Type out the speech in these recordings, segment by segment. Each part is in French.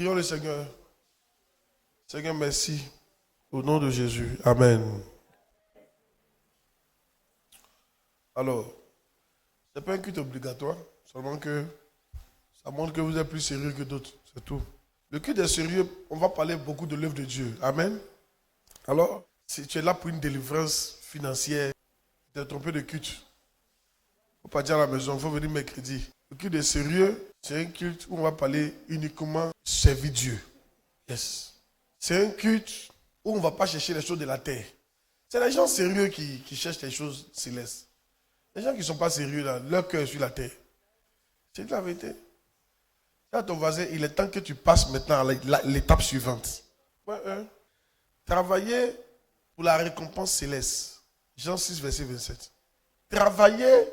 Prions le Seigneur. Seigneur, merci. Au nom de Jésus. Amen. Alors, ce n'est pas un culte obligatoire, seulement que ça montre que vous êtes plus sérieux que d'autres. C'est tout. Le culte est sérieux, on va parler beaucoup de l'œuvre de Dieu. Amen. Alors, si tu es là pour une délivrance financière, tu es trompé de culte. Il ne faut pas dire à la maison, il faut venir mercredi. Le culte est sérieux, c'est un culte où on va parler uniquement servir Dieu. Yes. C'est un culte où on ne va pas chercher les choses de la terre. C'est les gens sérieux qui cherchent les choses célestes. Les gens qui ne sont pas sérieux, là, leur cœur est sur la terre. C'est la vérité. Là, ton voisin, il est temps que tu passes maintenant à l'étape suivante. Travailler pour la récompense céleste. Jean 6, verset 27. Travailler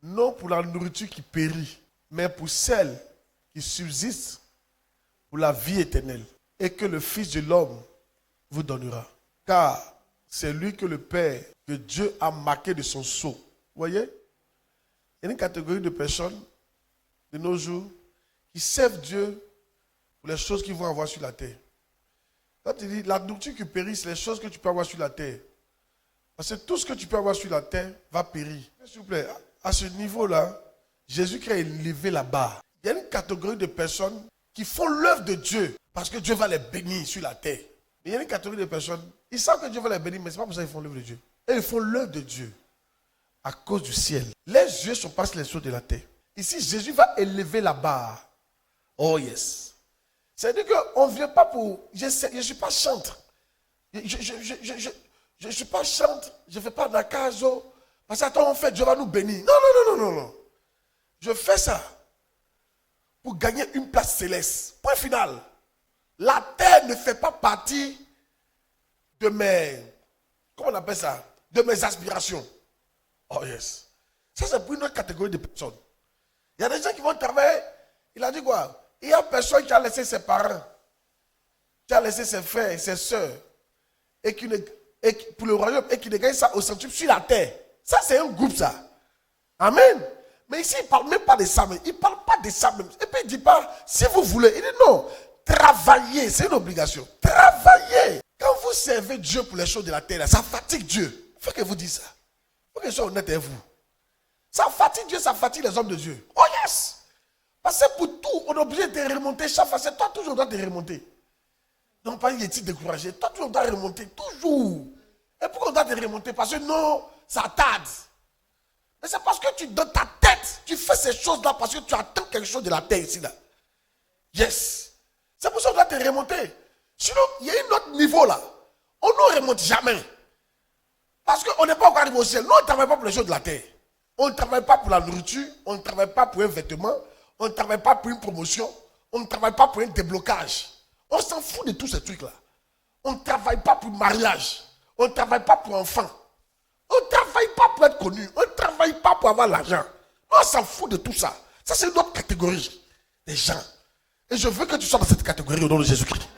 non pour la nourriture qui périt, mais pour celle qui subsiste pour la vie éternelle. Et que le Fils de l'homme vous donnera. Car c'est lui que le Père, que Dieu a marqué de son sceau. Vous voyez? Il y a une catégorie de personnes de nos jours qui servent Dieu pour les choses qu'ils vont avoir sur la terre. Quand tu dis la nourriture qui périt, c'est les choses que tu peux avoir sur la terre. Parce que tout ce que tu peux avoir sur la terre va périr. S'il vous plaît, à ce niveau-là, Jésus-Christ a élevé la barre. Il y a une catégorie de personnes qui font l'œuvre de Dieu parce que Dieu va les bénir sur la terre. Mais il y a une catégorie de personnes, ils savent que Dieu va les bénir, mais ce n'est pas pour ça qu'ils font l'œuvre de Dieu. Et ils font l'œuvre de Dieu à cause du ciel. Les yeux sont pas sur les choses de la terre. Ici, Jésus va élever la barre. Oh yes. C'est-à-dire qu'on ne vient pas pour... Je ne suis pas chantre. Je ne suis pas chantre. Je ne fais pas d'akazo. Parce que attends, en fait, Dieu va nous bénir. Non. Je fais ça pour gagner une place céleste. Point final. La terre ne fait pas partie de mes... Comment on appelle ça? De mes aspirations. Oh yes. Ça, c'est pour une autre catégorie de personnes. Il y a des gens qui vont travailler. Il a dit quoi? Il y a personne qui a laissé ses parents, qui a laissé ses frères et ses soeurs, et pour le royaume, et qui ne gagne ça au centuple sur la terre. Ça, c'est un groupe, ça. Amen. Mais ici, il ne parle même pas de ça. Mais il ne parle pas de ça même. Et puis, il ne dit pas, si vous voulez. Il dit non. Travaillez, c'est une obligation. Travaillez. Quand vous servez Dieu pour les choses de la terre, ça fatigue Dieu. Il faut que vous dites ça. Il faut que je sois honnête avec vous. Ça fatigue Dieu, ça fatigue les hommes de Dieu. Oh yes! Parce que pour tout, on est obligé de te remonter chaque fois. C'est toi toujours dois te remonter. Non, pas une étude découragée. Toi toujours dois remonter. Toujours. Et pourquoi on doit te remonter? Parce que non, ça tarde. Mais c'est parce que dans ta tête, tu fais ces choses-là parce que tu attends quelque chose de la terre ici. Là. Yes. C'est pour ça qu'on doit te remonter. Sinon, il y a un autre niveau là. On ne remonte jamais. Parce qu'on n'est pas encore arrivé au ciel. Nous, on ne travaille pas pour les choses de la terre. On ne travaille pas pour la nourriture. On ne travaille pas pour un vêtement. On ne travaille pas pour une promotion. On ne travaille pas pour un déblocage. On s'en fout de tous ces trucs-là. On ne travaille pas pour mariage. On ne travaille pas pour enfants. On ne travaille pas pour être connu. On ne travaille pas pour avoir l'argent. On s'en fout de tout ça. Ça, c'est une autre catégorie des gens. Et je veux que tu sois dans cette catégorie au nom de Jésus-Christ.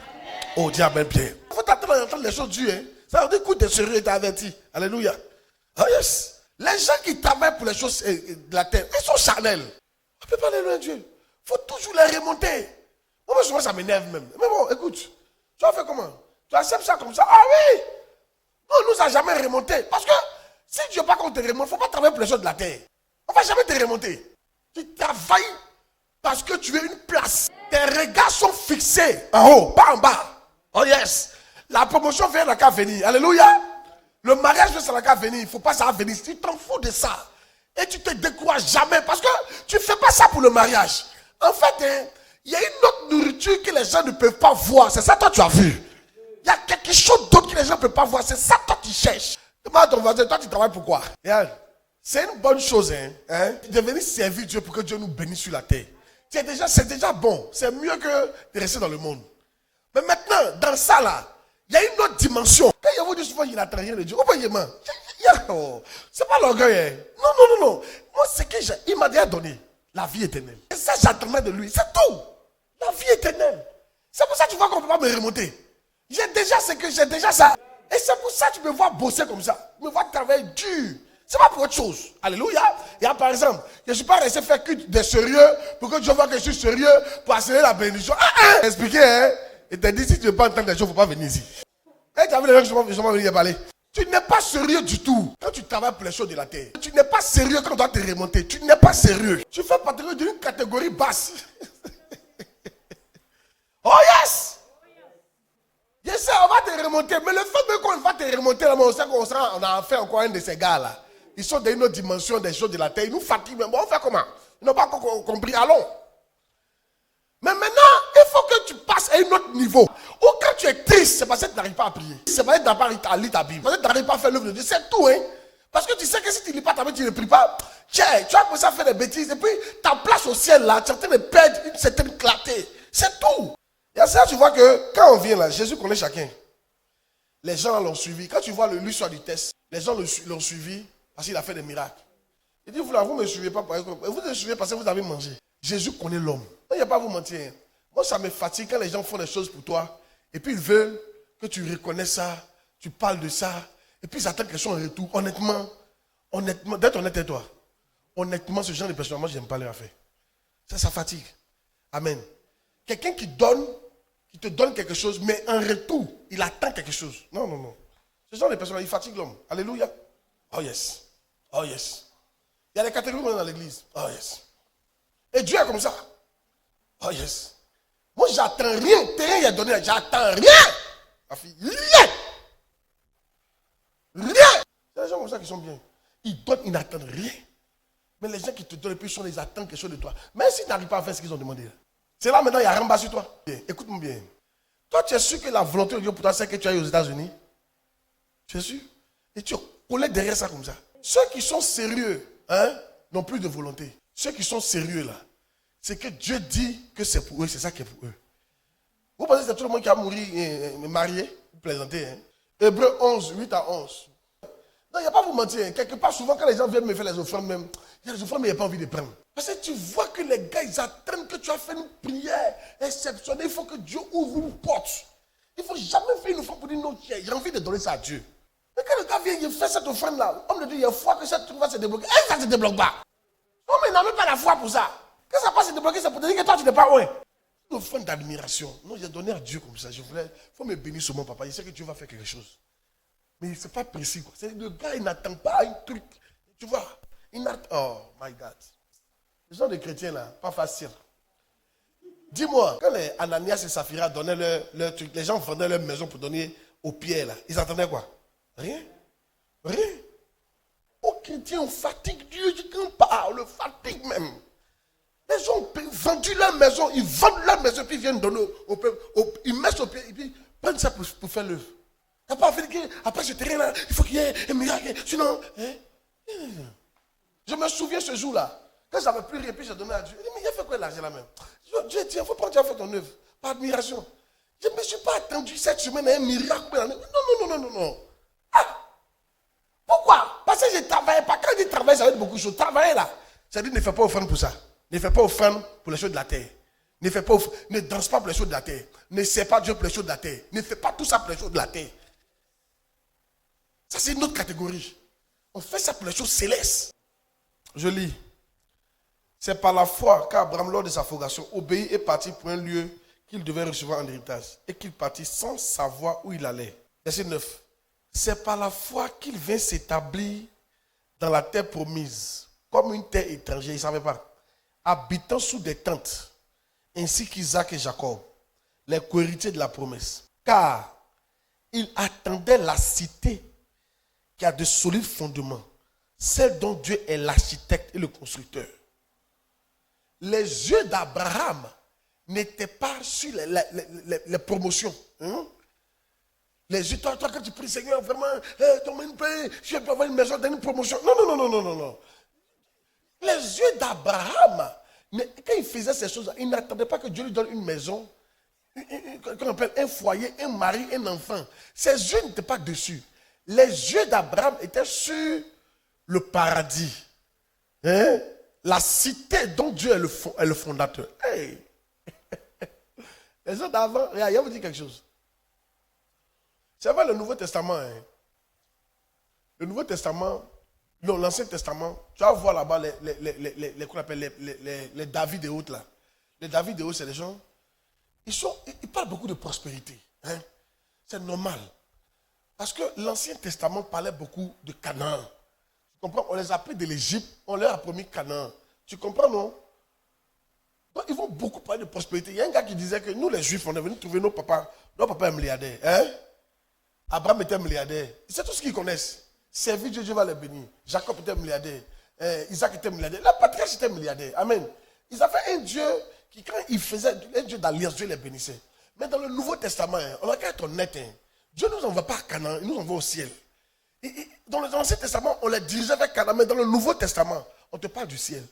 Oh, dis amen bien. Il faut t'attendre à entendre les choses dures. Hein. Ça veut dire que tu es sérieux et tu es averti. Alléluia. Oh yes. Les gens qui travaillent pour les choses de la terre, ils sont charnels. On ne peut pas aller loin de Dieu. Il faut toujours les remonter. Moi, souvent, ça m'énerve même. Mais bon, écoute. Tu vas faire comment? Tu acceptes ça comme ça? Ah oui! On ne nous a jamais remonté. Parce que si Dieu n'a pas qu'on te remonte, il ne faut pas travailler pour les choses de la terre. On ne va jamais te remonter. Tu travailles parce que tu veux une place. Tes regards sont fixés en haut, pas en bas. Oh yes. La promotion vient à venir. Alléluia. Le mariage vient à venir. Il ne faut pas ça venir. Tu t'en fous de ça. Et tu ne te décourages jamais. Parce que tu ne fais pas ça pour le mariage. En fait, il y a une autre nourriture que les gens ne peuvent pas voir. C'est ça toi tu as vu. Il y a quelque chose d'autre que les gens ne peuvent pas voir. C'est ça toi tu cherches. Demande à ton voisin, toi tu travailles pourquoi? C'est une bonne chose de venir servir Dieu pour que Dieu nous bénisse sur la terre. C'est déjà bon. C'est mieux que de rester dans le monde. Mais maintenant, dans ça là, il y a une autre dimension. Quand il vous dit souvent qu'il n'a rien de Dieu, c'est pas l'orgueil. Non. Moi, c'est que il m'a déjà donné la vie éternelle. Et ça, j'attendais de lui. C'est tout. La vie éternelle. C'est pour ça que tu vois qu'on ne peut pas me remonter. J'ai déjà ça. Et c'est pour ça que tu me vois bosser comme ça. Tu me vois travailler dur. C'est pas pour autre chose. Alléluia. Il y a par exemple, je ne suis pas resté faire culte de sérieux pour que Dieu voit que je suis sérieux pour accélérer la bénédiction. Expliquez, hein. Il t'a dit si tu ne veux pas entendre des choses, il ne faut pas venir ici. Et tu as vu les gens qui sont venus parler. Tu n'es pas sérieux du tout quand tu travailles pour les choses de la terre. Tu n'es pas sérieux quand on doit te remonter. Tu n'es pas sérieux. Tu fais partie d'une catégorie basse. Oh yes! Je sais, on va te remonter. Mais le fait qu'on va te remonter, là, on sait qu'on a fait encore un de ces gars-là. Ils sont dans une autre dimension des choses de la terre. Ils nous fatiguent. Bon, on fait comment? Ils n'ont pas encore compris. Allons. Mais maintenant, il faut que tu passes à un autre niveau. Ou quand tu es triste, c'est parce que tu n'arrives pas à prier. C'est parce que tu n'as pas lire ta Bible. Parce que tu n'arrives pas à faire l'œuvre de Dieu. C'est tout, hein. Parce que tu sais que si tu ne lis pas ta Bible, tu ne pries pas. Tiens, tu vas commencer à faire des bêtises. Et puis, ta place au ciel, là, tu es en train de perdre une certaine clarté. C'est tout. Et à ça, tu vois que quand on vient là, Jésus connaît chacun. Les gens l'ont suivi. Quand tu vois le lui soit du test, les gens l'ont suivi parce qu'il a fait des miracles. Il dit, vous ne me suivez pas, vous me suivez parce que vous avez mangé. Jésus connaît l'homme. Il n'y a pas à vous mentir. Moi, ça me fatigue quand les gens font des choses pour toi et puis ils veulent que tu reconnaisses ça, tu parles de ça et puis ils attendent quelque chose en retour. Honnêtement, d'être honnête avec toi. Honnêtement, ce genre de personnes, moi, je n'aime pas leur affaire. Ça fatigue. Amen. Quelqu'un qui te donne quelque chose, mais en retour, il attend quelque chose. Non, non, non. Ce genre de personnes, il fatigue l'homme. Alléluia. Oh yes. Oh yes. Il y a des catégories dans l'église. Oh yes. Et Dieu est comme ça. Oh yes. Moi, j'attends rien. Rien il a donné. J'attends rien. Ma fille, rien. Rien. C'est les gens comme ça qui sont bien. Ils donnent, ils n'attendent rien. Mais les gens qui te donnent, et puis ils attendent quelque chose de toi. Même s'ils n'arrivent pas à faire ce qu'ils ont demandé. C'est là maintenant, il y a Ramba sur toi. Écoute-moi bien. Toi, tu es sûr que la volonté de Dieu pour toi, c'est que tu ailles aux États-Unis? Tu es sûr? Et tu collais derrière ça comme ça. Ceux qui sont sérieux, hein, n'ont plus de volonté. Ceux qui sont sérieux là, c'est que Dieu dit que c'est pour eux, c'est ça qui est pour eux. Vous pensez que c'est tout le monde qui a mouru marié? Vous plaisantez, hein? Hébreux 11, 8 à 11. Non, il n'y a pas à vous mentir. Hein. Quelque part, souvent, quand les gens viennent me faire les offrandes, même, il y a les offrandes, mais il n'y a pas envie de prendre. Parce que tu vois que les gars, ils attendent que tu as fait une prière exceptionnelle. Il faut que Dieu ouvre une porte. Il ne faut jamais faire une offrande pour dire non, j'ai envie de donner ça à Dieu. Mais quand le gars vient, il fait cette offrande-là, on me dit, il y a foi que cette truc va se débloquer. Et ça ne se débloque pas. Non, mais il n'a même pas la foi pour ça. Quand ça va se débloquer, c'est pour te dire que toi, tu n'es pas loin. Une offrande d'admiration. Non, j'ai donné à Dieu comme ça. Il faut me bénir sur mon papa. Il sait que Dieu va faire quelque chose. Mais ce n'est pas précis. Quoi. Le gars, il n'attend pas un truc. Tu vois, il n'attend. Oh, my God. Les gens de chrétiens, là, pas facile. Dis-moi, quand les Ananias et Saphira donnaient leur truc, les gens vendaient leur maison pour donner aux pierres, là, ils attendaient quoi? Rien. Rien. Aux chrétiens, on fatigue Dieu, je ne parle, on le fatigue même. Les gens ont vendu leur maison, ils vendent leur maison, puis ils viennent donner au peuple, ils mettent au pied, et puis prennent ça pour faire l'œuvre. Il n'y a pas fait que, après ce terrain-là, il faut qu'il y ait un miracle. Sinon, hein? Je me souviens ce jour-là, quand j'avais plus rien, puis j'ai donné à Dieu. Il dit, mais il a fait quoi l'argent là même? Dieu, tiens, il faut prendre, tu as fait ton œuvre, par admiration. Je ne me suis pas attendu cette semaine à un miracle. Non. Ah! Pourquoi? Parce que je ne travaillais pas. Quand je dis travailler, ça veut dire beaucoup de choses. Travailler là, ça veut dire ne fais pas offrande pour ça. Ne fais pas offrande pour les choses de la terre. Ne danse pas pour les choses de la terre. Ne sers pas Dieu pour les choses de la terre. Ne fais pas tout ça pour les choses de la terre. Ça, c'est une autre catégorie. On fait ça pour les choses célestes. Je lis. C'est par la foi qu'Abraham, lors de sa fondation, obéit et partit pour un lieu qu'il devait recevoir en héritage. Et qu'il partit sans savoir où il allait. Verset 9. C'est par la foi qu'il vint s'établir dans la terre promise, comme une terre étrangère, il ne savait pas, habitant sous des tentes, ainsi qu'Isaac et Jacob, les co-héritiers de la promesse. Car il attendait la cité qui a de solides fondements, celle dont Dieu est l'architecte et le constructeur. Les yeux d'Abraham n'étaient pas sur les promotions. Hein? Les yeux, toi, quand tu pries, Seigneur, vraiment, donne-moi une paix, je peux avoir une maison, donne une promotion. Non. Les yeux d'Abraham, quand il faisait ces choses, il n'attendait pas que Dieu lui donne une maison, qu'on appelle un foyer, un mari, un enfant. Ses yeux n'étaient pas dessus. Les yeux d'Abraham étaient sur le paradis. Hein? La cité dont Dieu est le fondateur. Hey. Les gens d'avant, il va vous dire quelque chose. C'est vrai le Nouveau Testament. Hein. Le Nouveau Testament, l'Ancien Testament, tu vas voir là-bas qu'on appelle les David et autres là. Les David et autres, c'est des gens, ils parlent beaucoup de prospérité. Hein? C'est normal. Parce que l'Ancien Testament parlait beaucoup de Canaan. Tu comprends? On les a pris de l'Égypte, on leur a promis Canaan. Tu comprends, non? Donc, ils vont beaucoup parler de prospérité. Il y a un gars qui disait que nous, les Juifs, on est venus trouver nos papas. Nos papas est milliardaire. Hein? Abraham était milliardaire. C'est tout ce qu'ils connaissent. Servir Dieu, Dieu va les bénir. Jacob était milliardaire. Isaac était milliardaire. La patriarche était milliardaire. Amen. Ils avaient un Dieu qui, quand il faisait un Dieu d'alliance, Dieu les bénissait. Mais dans le Nouveau Testament, on a qu'à être honnête. Dieu ne nous envoie pas à Canaan, il nous envoie au ciel. Et dans l'Ancien Testament, on les dirigeait vers Canaan, mais dans le Nouveau Testament, on te parle du ciel.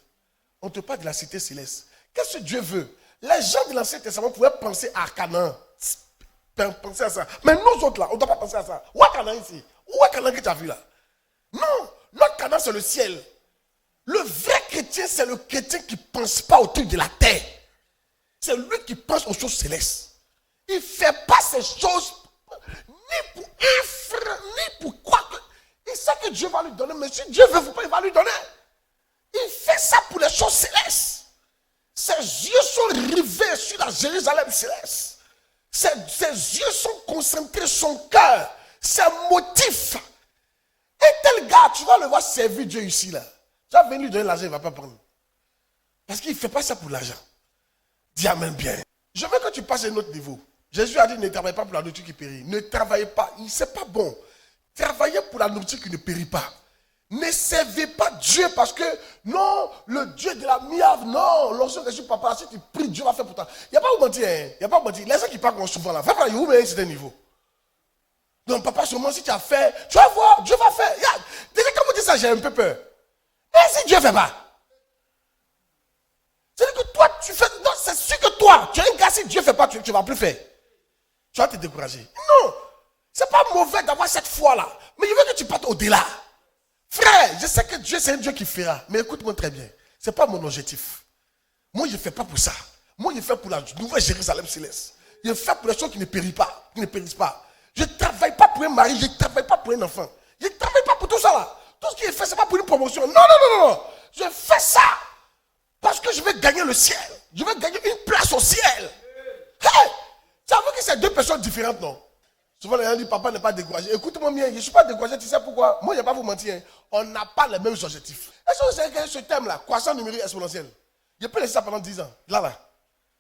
On te parle de la cité céleste. Qu'est-ce que Dieu veut? Les gens de l'Ancien Testament pouvaient penser à Canaan. Penser à ça. Mais nous autres là, on ne doit pas penser à ça. Où est Canaan ici? Où est Canaan que tu as vu là? Non, notre Canaan c'est le ciel. Le vrai chrétien, c'est le chrétien qui ne pense pas au truc de la terre. C'est lui qui pense aux choses célestes. Il ne fait pas ces choses ni pour un frère, ni pour quoi. Il sait que Dieu va lui donner, mais si Dieu veut pas, il va lui donner. Il fait ça pour les choses célestes. Ses yeux sont rivés sur la Jérusalem céleste. Ses yeux sont concentrés sur son cœur, ses motifs. Et tel gars, tu vas le voir servir Dieu ici là. Tu vas venir lui donner l'argent, il ne va pas prendre. Parce qu'il ne fait pas ça pour l'argent. Dis amen bien. Je veux que tu passes à un autre niveau. Jésus a dit ne travaillez pas pour la nourriture qui périt. Ne travaillez pas, c'est pas bon. Travaillez pour la nourriture qui ne périt pas. Ne servez pas Dieu parce que non, le Dieu de la miave, non, lorsque je suis papa, si tu pries, Dieu va faire pour toi. Il n'y a pas où mentir, hein? Il n'y a pas où mentir. Les gens qui parlent souvent là, va pas où mais c'est un niveau. Donc papa, seulement si tu as fait, tu vas voir, Dieu va faire. Déjà quand vous dites ça, j'ai un peu peur. Et si Dieu ne fait pas? C'est-à-dire que toi, tu fais, non, c'est sûr que toi, tu es un gars, si Dieu ne fait pas, tu ne vas plus faire. Tu vas te décourager. Non, c'est pas mauvais d'avoir cette foi-là. Mais il veut que tu partes au-delà. Frère, je sais que Dieu, c'est un Dieu qui fera. Mais écoute-moi très bien. Ce n'est pas mon objectif. Moi, je ne fais pas pour ça. Moi, je fais pour la nouvelle Jérusalem céleste. Je fais pour les choses qui ne périssent pas. Qui ne périssent pas. Je ne travaille pas pour un mari. Je ne travaille pas pour un enfant. Je ne travaille pas pour tout ça là. Tout ce qui est fait, ce n'est pas pour une promotion. Non, non, non, non, non. Je fais ça parce que je vais gagner le ciel. Je vais gagner une place au ciel. Hey! Ça veut que c'est deux personnes différentes, non? Souvent, les gens disent, papa n'est pas découragé. Écoute-moi bien, je ne suis pas découragé, tu sais pourquoi? Moi, je ne vais pas vous mentir. Hein. On n'a pas les mêmes objectifs. Est-ce que vous savez que ce thème-là, croissance numérique exponentielle, je peux laisser ça pendant 10 ans. Là,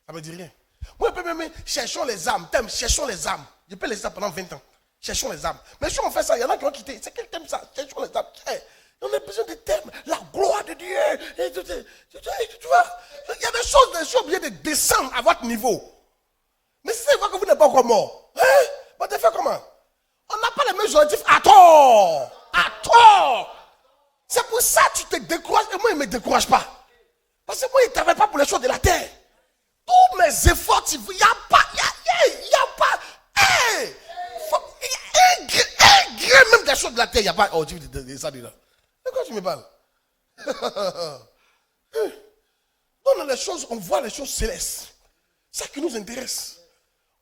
ça ne me dit rien. Moi, je peux même, cherchons les âmes, thème, cherchons les âmes. Je peux laisser ça pendant 20 ans. Cherchons les âmes. Mais si on fait ça, il y en a qui vont quitter. C'est quel thème ça? Cherchons les âmes. Hey, on a besoin de thèmes, la gloire de Dieu. Et tu vois, il y a des choses bien de descendre à votre niveau. Mais si c'est vrai que vous n'êtes pas encore mort, hein? Vous devez faire comment? On n'a pas les mêmes objectifs à tort. À tort. C'est pour ça que tu te décourages. Et moi, il ne me décourage pas. Parce que moi, il ne travaille pas pour les choses de la terre. Tous mes efforts, il n'y a pas. Il n'y a pas. Hey, un grain même des choses de la terre. Il n'y a pas. Oh, tu dis ça, dis là. De quoi tu me parles? Dans les choses, on voit les choses célestes. C'est ça qui nous intéresse.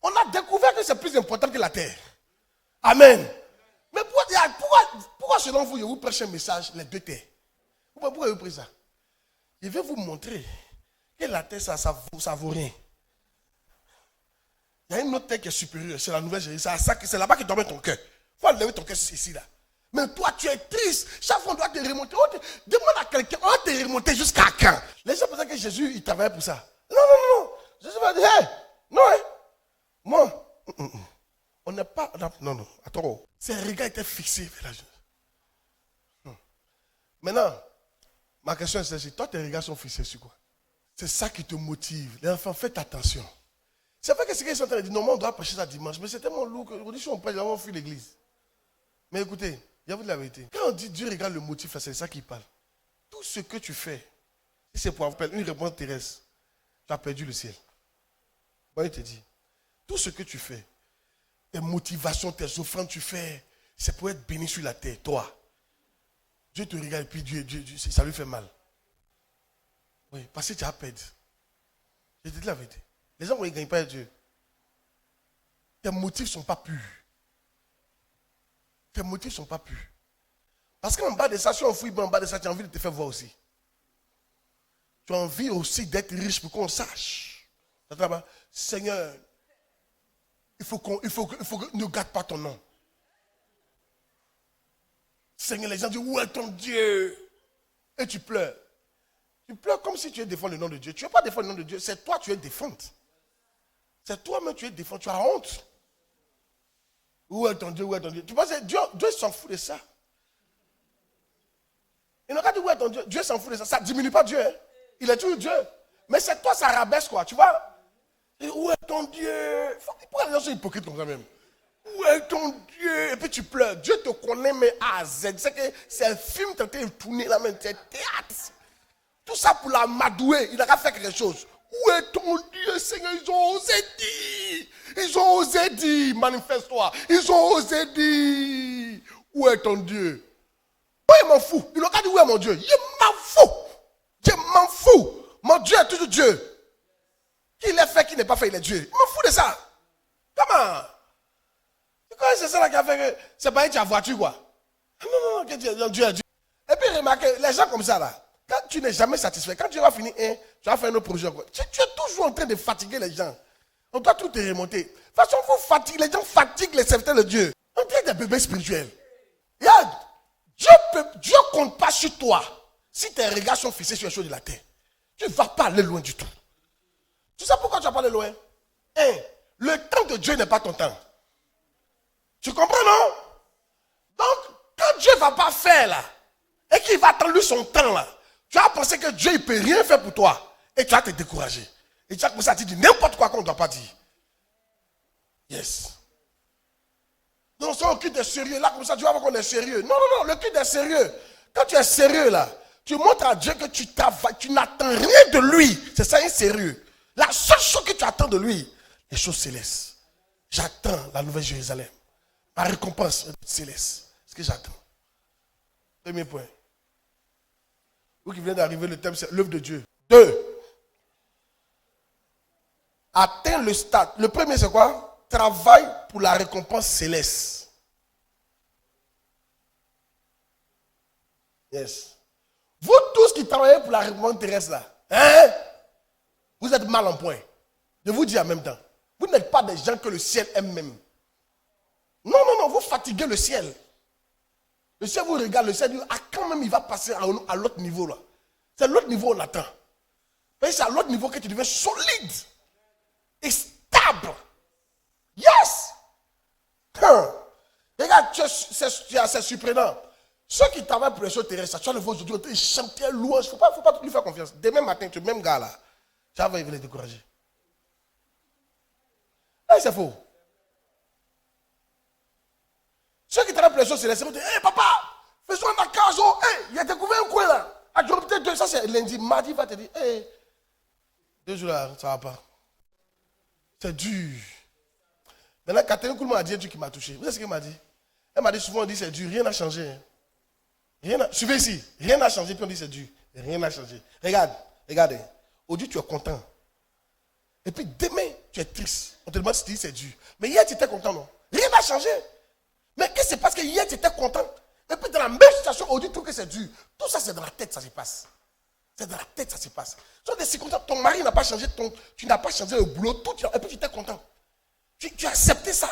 On a découvert que c'est plus important que la terre. Amen. Mais pourquoi selon vous, je vous prêche un message, les deux terres? Pourquoi vous prenez ça? Je vais vous montrer que la terre, ça vaut rien. Il y a une autre terre qui est supérieure, c'est la nouvelle Jérusalem. C'est là-bas que doit mettre ton cœur. Il faut lever ton cœur ici, là. Mais toi, tu es triste. Chaque fois, on doit te remonter. Demande à quelqu'un, on va te remonter jusqu'à quand? Les gens pensaient que Jésus, il travaillait pour ça. Non, non, non. Jésus va dire, hey, non, hein. Moi, on n'est pas. Non, attends. Ses regards étaient fixés vers la jeune. Maintenant, ma question est celle-ci. Toi, tes regards sont fixés sur quoi? C'est ça qui te motive. Les enfants, faites attention. C'est vrai que ce qu'ils sont en train de dire, non, on doit prêcher ça dimanche, mais c'est tellement lourd qu'aujourd'hui, si on prêche, on fuit l'église. Mais écoutez, il y a vous de la vérité. Quand on dit Dieu regarde le motif, c'est ça qu'il parle. Tout ce que tu fais, si c'est pour avoir une réponse terrestre, tu as perdu le ciel. Moi, il te dit. Tout ce que tu fais, tes motivations, tes offrandes, tu fais, c'est pour être béni sur la terre, toi. Dieu te regarde et puis Dieu, ça lui fait mal. Oui, parce que tu as perdu. Je te dis la vérité. Les gens ne gagnent pas Dieu. Tes motifs ne sont pas purs. Tes motifs ne sont pas purs. Parce qu'en bas de ça, si on fouille en bas de ça, tu as envie de te faire voir aussi. Tu as envie aussi d'être riche pour qu'on sache. Seigneur, il faut que ne gâte pas ton nom. Seigneur, les gens disent, où est ton Dieu? Et tu pleures. Tu pleures comme si tu es défendre le nom de Dieu. Tu ne veux pas défendre le nom de Dieu, c'est toi tu es défente. C'est toi-même tu es défendre, tu as honte. Où est ton Dieu, où est ton Dieu? Tu penses que Dieu s'en fout de ça. Il n'a pas dit où est ton Dieu. Dieu s'en fout de ça. Ça ne diminue pas Dieu. Hein. Il est toujours Dieu. Mais c'est toi, ça rabaisse quoi, tu vois. Et où est ton Dieu? Pourquoi les gens sont hypocrites comme ça même? Où est ton Dieu? Et puis tu pleures. Dieu te connaît, mais A à Z. C'est que c'est un film qui a été tourné là, même. C'est théâtre. Tout ça pour la madouer. Il n'a pas fait quelque chose. Où est ton Dieu, Seigneur? Ils ont osé dire. Ils ont osé dire. Manifeste-toi. Ils ont osé dire. Où est ton Dieu? Moi, il m'en fout. Il n'a pas dit où est mon Dieu. Il m'en fout. Je m'en fous. Mon Dieu est toujours Dieu. Qui l'a fait, qui n'est pas fait, il est Dieu. Je m'en fous de ça. Comment? C'est ça là qui a fait que c'est pas ta voiture quoi. Non, Dieu est Dieu. Et puis remarquez, les gens comme ça là, quand tu n'es jamais satisfait, quand tu vas finir tu vas faire un autre projet, tu es toujours en train de fatiguer les gens. On doit tout te remonter. De toute façon, les gens fatiguent les serviteurs de Dieu. On dirait des bébés spirituels. Regarde, Dieu ne compte pas sur toi si tes regards sont fixés sur les choses de la terre. Tu ne vas pas aller loin du tout. Tu sais pourquoi tu vas pas aller loin? Le temps de Dieu n'est pas ton temps. Tu comprends, non? Donc, quand Dieu ne va pas faire là, et qu'il va attendre son temps là, tu vas penser que Dieu ne peut rien faire pour toi. Et tu vas te décourager. Et tu vas commencer à te dire n'importe quoi qu'on ne doit pas dire. Yes. Non, c'est un culte est sérieux. Là, comme ça, tu vas voir qu'on est sérieux. Non, le culte est sérieux. Quand tu es sérieux là, tu montres à Dieu que tu travailles, tu n'attends rien de lui. C'est ça, un sérieux. La seule chose que tu attends de lui, les choses célestes. J'attends la nouvelle Jérusalem. Ma récompense céleste. Ce que j'attends. Premier point. Vous qui venez d'arriver, le thème c'est l'œuvre de Dieu. 2. Atteins le stade. Le premier c'est quoi? Travaille pour la récompense céleste. Yes. Vous tous qui travaillez pour la récompense terrestre là, hein? Vous êtes mal en point. Je vous dis en même temps. Vous n'êtes pas des gens que le ciel aime même. Non, vous fatiguez le ciel. Le ciel vous regarde, le ciel dit, quand même il va passer à l'autre niveau là. C'est l'autre niveau on attend. C'est à l'autre niveau que tu deviens solide et stable. Yes! Regarde, c'est surprenant. Ceux qui travaillent pour les choses terrestres, tu vas le voir aujourd'hui, ils chantent un louange. Il ne faut pas lui faire confiance. Demain matin, tu es le même gars là. Tu vas les décourager. C'est faux. Ceux qui travaillent pour les choses célestes, ils vont dire, hey papa, faisons un accazo. Hey, il a découvert un coin là. Peut-être 2, ça c'est lundi. Mardi, il va te dire, hey, 2 jours là, ça ne va pas. C'est dur. Maintenant, Catherine Koulman a dit un truc qui m'a touché. Vous savez ce qu'elle m'a dit? Elle m'a dit souvent, on dit c'est dur, rien n'a changé. Suivez ici, rien n'a changé, puis on dit c'est dur. Rien n'a changé. Regardez. Aujourd'hui, tu es content. Et puis demain, tu es triste. On te demande si tu dis c'est dur. Mais hier, tu étais content, non? Rien n'a changé. Mais qu'est-ce qui se passe que hier, tu étais content? Et puis dans la même situation, aujourd'hui, tu trouves que c'est dur. Tout ça, c'est dans la tête, ça se passe. C'est dans la tête, ça se passe. Ce sont des circonstances. Ton mari n'a pas changé, tu n'as pas changé le boulot, tout, et puis tu étais content. Tu as accepté ça.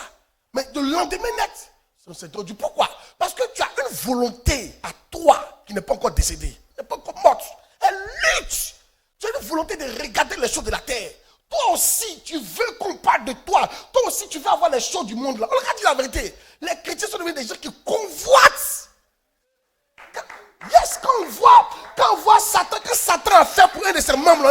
Mais le lendemain net, c'est trop dur. Pourquoi? Parce que tu as une volonté à toi qui n'est pas encore décédée, n'est pas encore morte. Elle lutte. Tu as une volonté de regarder les choses de la terre. Toi aussi, tu veux qu'on parle de toi. Toi aussi, tu veux avoir les choses du monde là. On a dit la vérité. Les chrétiens sont devenus des gens qui convoitent. Yes, quand on voit Satan, que Satan a fait pour un de ses membres,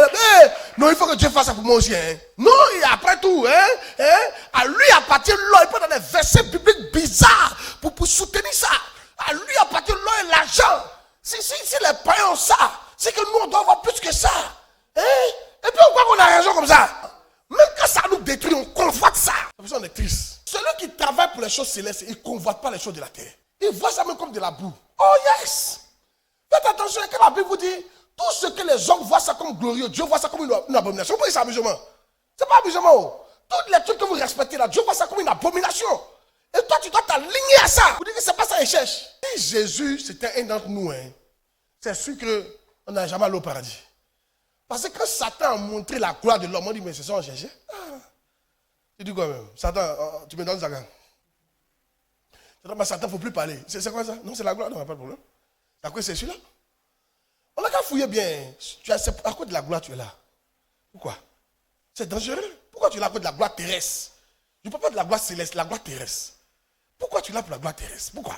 non, il faut que Dieu fasse ça pour moi aussi. Hein. Non, et après tout, à lui appartient l'or. Il peut dans des versets bibliques bizarres pour soutenir ça. À lui appartient l'or et l'argent. Si les païens ont ça, c'est que nous, on doit avoir plus que ça. Hein? Et puis on croit qu'on a raison comme ça. Même quand ça nous détruit, on convoite ça. On est triste. Celui qui travaille pour les choses célestes, il ne convoite pas les choses de la terre. Il voit ça même comme de la boue. Oh yes! Faites attention, quand la Bible vous dit, tout ce que les hommes voient ça comme glorieux, Dieu voit ça comme une abomination. Pourquoi c'est amusement? C'est pas amusement. Tous les trucs que vous respectez là, Dieu voit ça comme une abomination. Et toi, tu dois t'aligner à ça. Vous dites que c'est pas ça qu'il cherche. Si Jésus, c'était un d'entre nous, c'est sûr qu'on n'a jamais allé au paradis. Parce que quand Satan a montré la gloire de l'homme, on dit, mais c'est ça qu'on cherchait. Tu dis quoi même? Satan, tu me donnes ça quand? Satan, il ne faut plus parler. C'est quoi ça? Non, c'est la gloire, non, pas de problème. À quoi c'est celui-là? On n'a qu'à fouiller bien. À cause de la gloire, tu es là. Pourquoi? C'est dangereux. Pourquoi tu es là à cause de la gloire terrestre? Je ne parle pas de la gloire céleste, la gloire terrestre. Pourquoi tu es là pour la gloire terrestre? Pourquoi?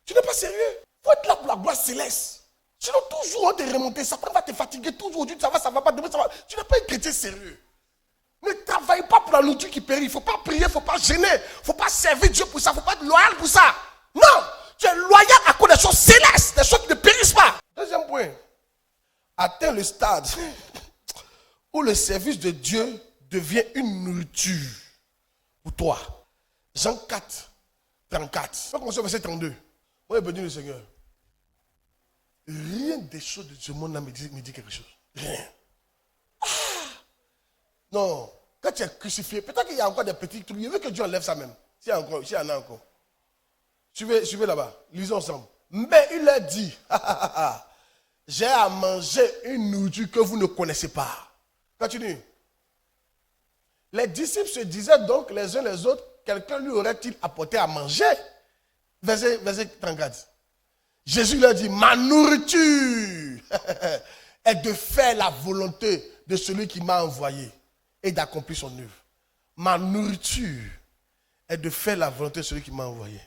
Tu n'es pas sérieux. Il faut être là pour la gloire céleste. Sinon, toujours on te remonter. Satan va te fatiguer. Toujours aujourd'hui, ça va pas. Demain, ça va. Tu n'es pas un chrétien sérieux. Ne travaille pas pour la nourriture qui périt. Il ne faut pas prier, il ne faut pas gêner. Il ne faut pas servir Dieu pour ça. Il ne faut pas être loyal pour ça. Non! Tu es loyal à cause des choses célestes, des choses qui ne périssent pas. Deuxième point. Atteins le stade où le service de Dieu devient une nourriture pour toi. Jean 4, 34. On va commencer au verset 32. Moi, je bénis le Seigneur. Rien des choses de ce monde-là me dit quelque chose. Rien. Non. Quand tu es crucifié, peut-être qu'il y a encore des petits trucs. Il veut que Dieu enlève ça même. S'il y en a encore. Suivez là-bas. Lisons ensemble. Mais il leur dit, j'ai à manger une nourriture que vous ne connaissez pas. Continue. Les disciples se disaient donc les uns les autres, quelqu'un lui aurait-il apporté à manger? Verset 34. Jésus leur dit, ma nourriture est de faire la volonté de celui qui m'a envoyé et d'accomplir son œuvre. Ma nourriture est de faire la volonté de celui qui m'a envoyé.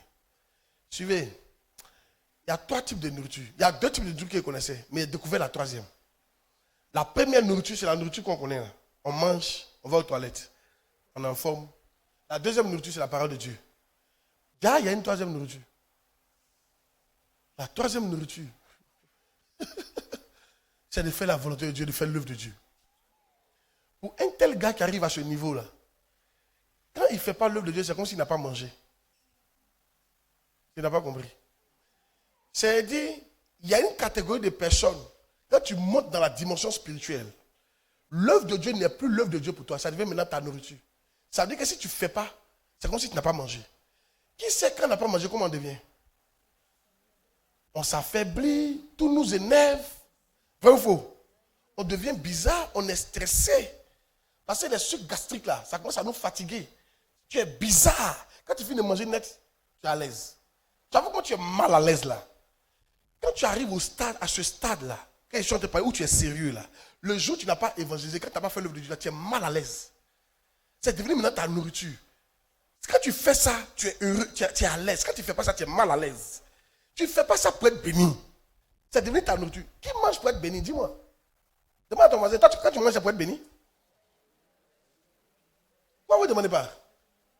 Suivez. Il y a 3 types de nourriture. Il y a 2 types de nourriture que vous connaissez, mais il a découvert la 3e. La première nourriture, c'est la nourriture qu'on connaît. On mange, on va aux toilettes, on est en forme. La deuxième nourriture, c'est la parole de Dieu. Là, il y a une 3e nourriture. La 3e nourriture, c'est de faire la volonté de Dieu, de faire l'œuvre de Dieu. Pour un tel gars qui arrive à ce niveau-là, quand il ne fait pas l'œuvre de Dieu, c'est comme s'il n'a pas mangé. Tu n'as pas compris. C'est-à-dire, il y a une catégorie de personnes, quand tu montes dans la dimension spirituelle, l'œuvre de Dieu n'est plus l'œuvre de Dieu pour toi, ça devient maintenant ta nourriture. Ça veut dire que si tu ne fais pas, c'est comme si tu n'as pas mangé. Qui sait quand on n'a pas mangé, comment on devient? On s'affaiblit, tout nous énerve. Vrai ou faux? On devient bizarre, on est stressé. Parce que les sucs gastriques là, ça commence à nous fatiguer. Tu es bizarre. Quand tu finis de manger net, tu es à l'aise. Tu vois comment tu es mal à l'aise là? Quand tu arrives à ce stade-là, quand les gens te parlent où tu es sérieux là, le jour où tu n'as pas évangélisé, quand tu n'as pas fait l'œuvre de Dieu, tu es mal à l'aise. C'est devenu maintenant ta nourriture. Quand tu fais ça, tu es heureux, tu es à l'aise. Quand tu ne fais pas ça, tu es mal à l'aise. Tu ne fais pas ça pour être béni. C'est devenu ta nourriture. Qui mange pour être béni? Dis-moi. Demande à ton voisin, toi, quand tu manges, c'est pour être béni? Pourquoi vous ne demandez pas?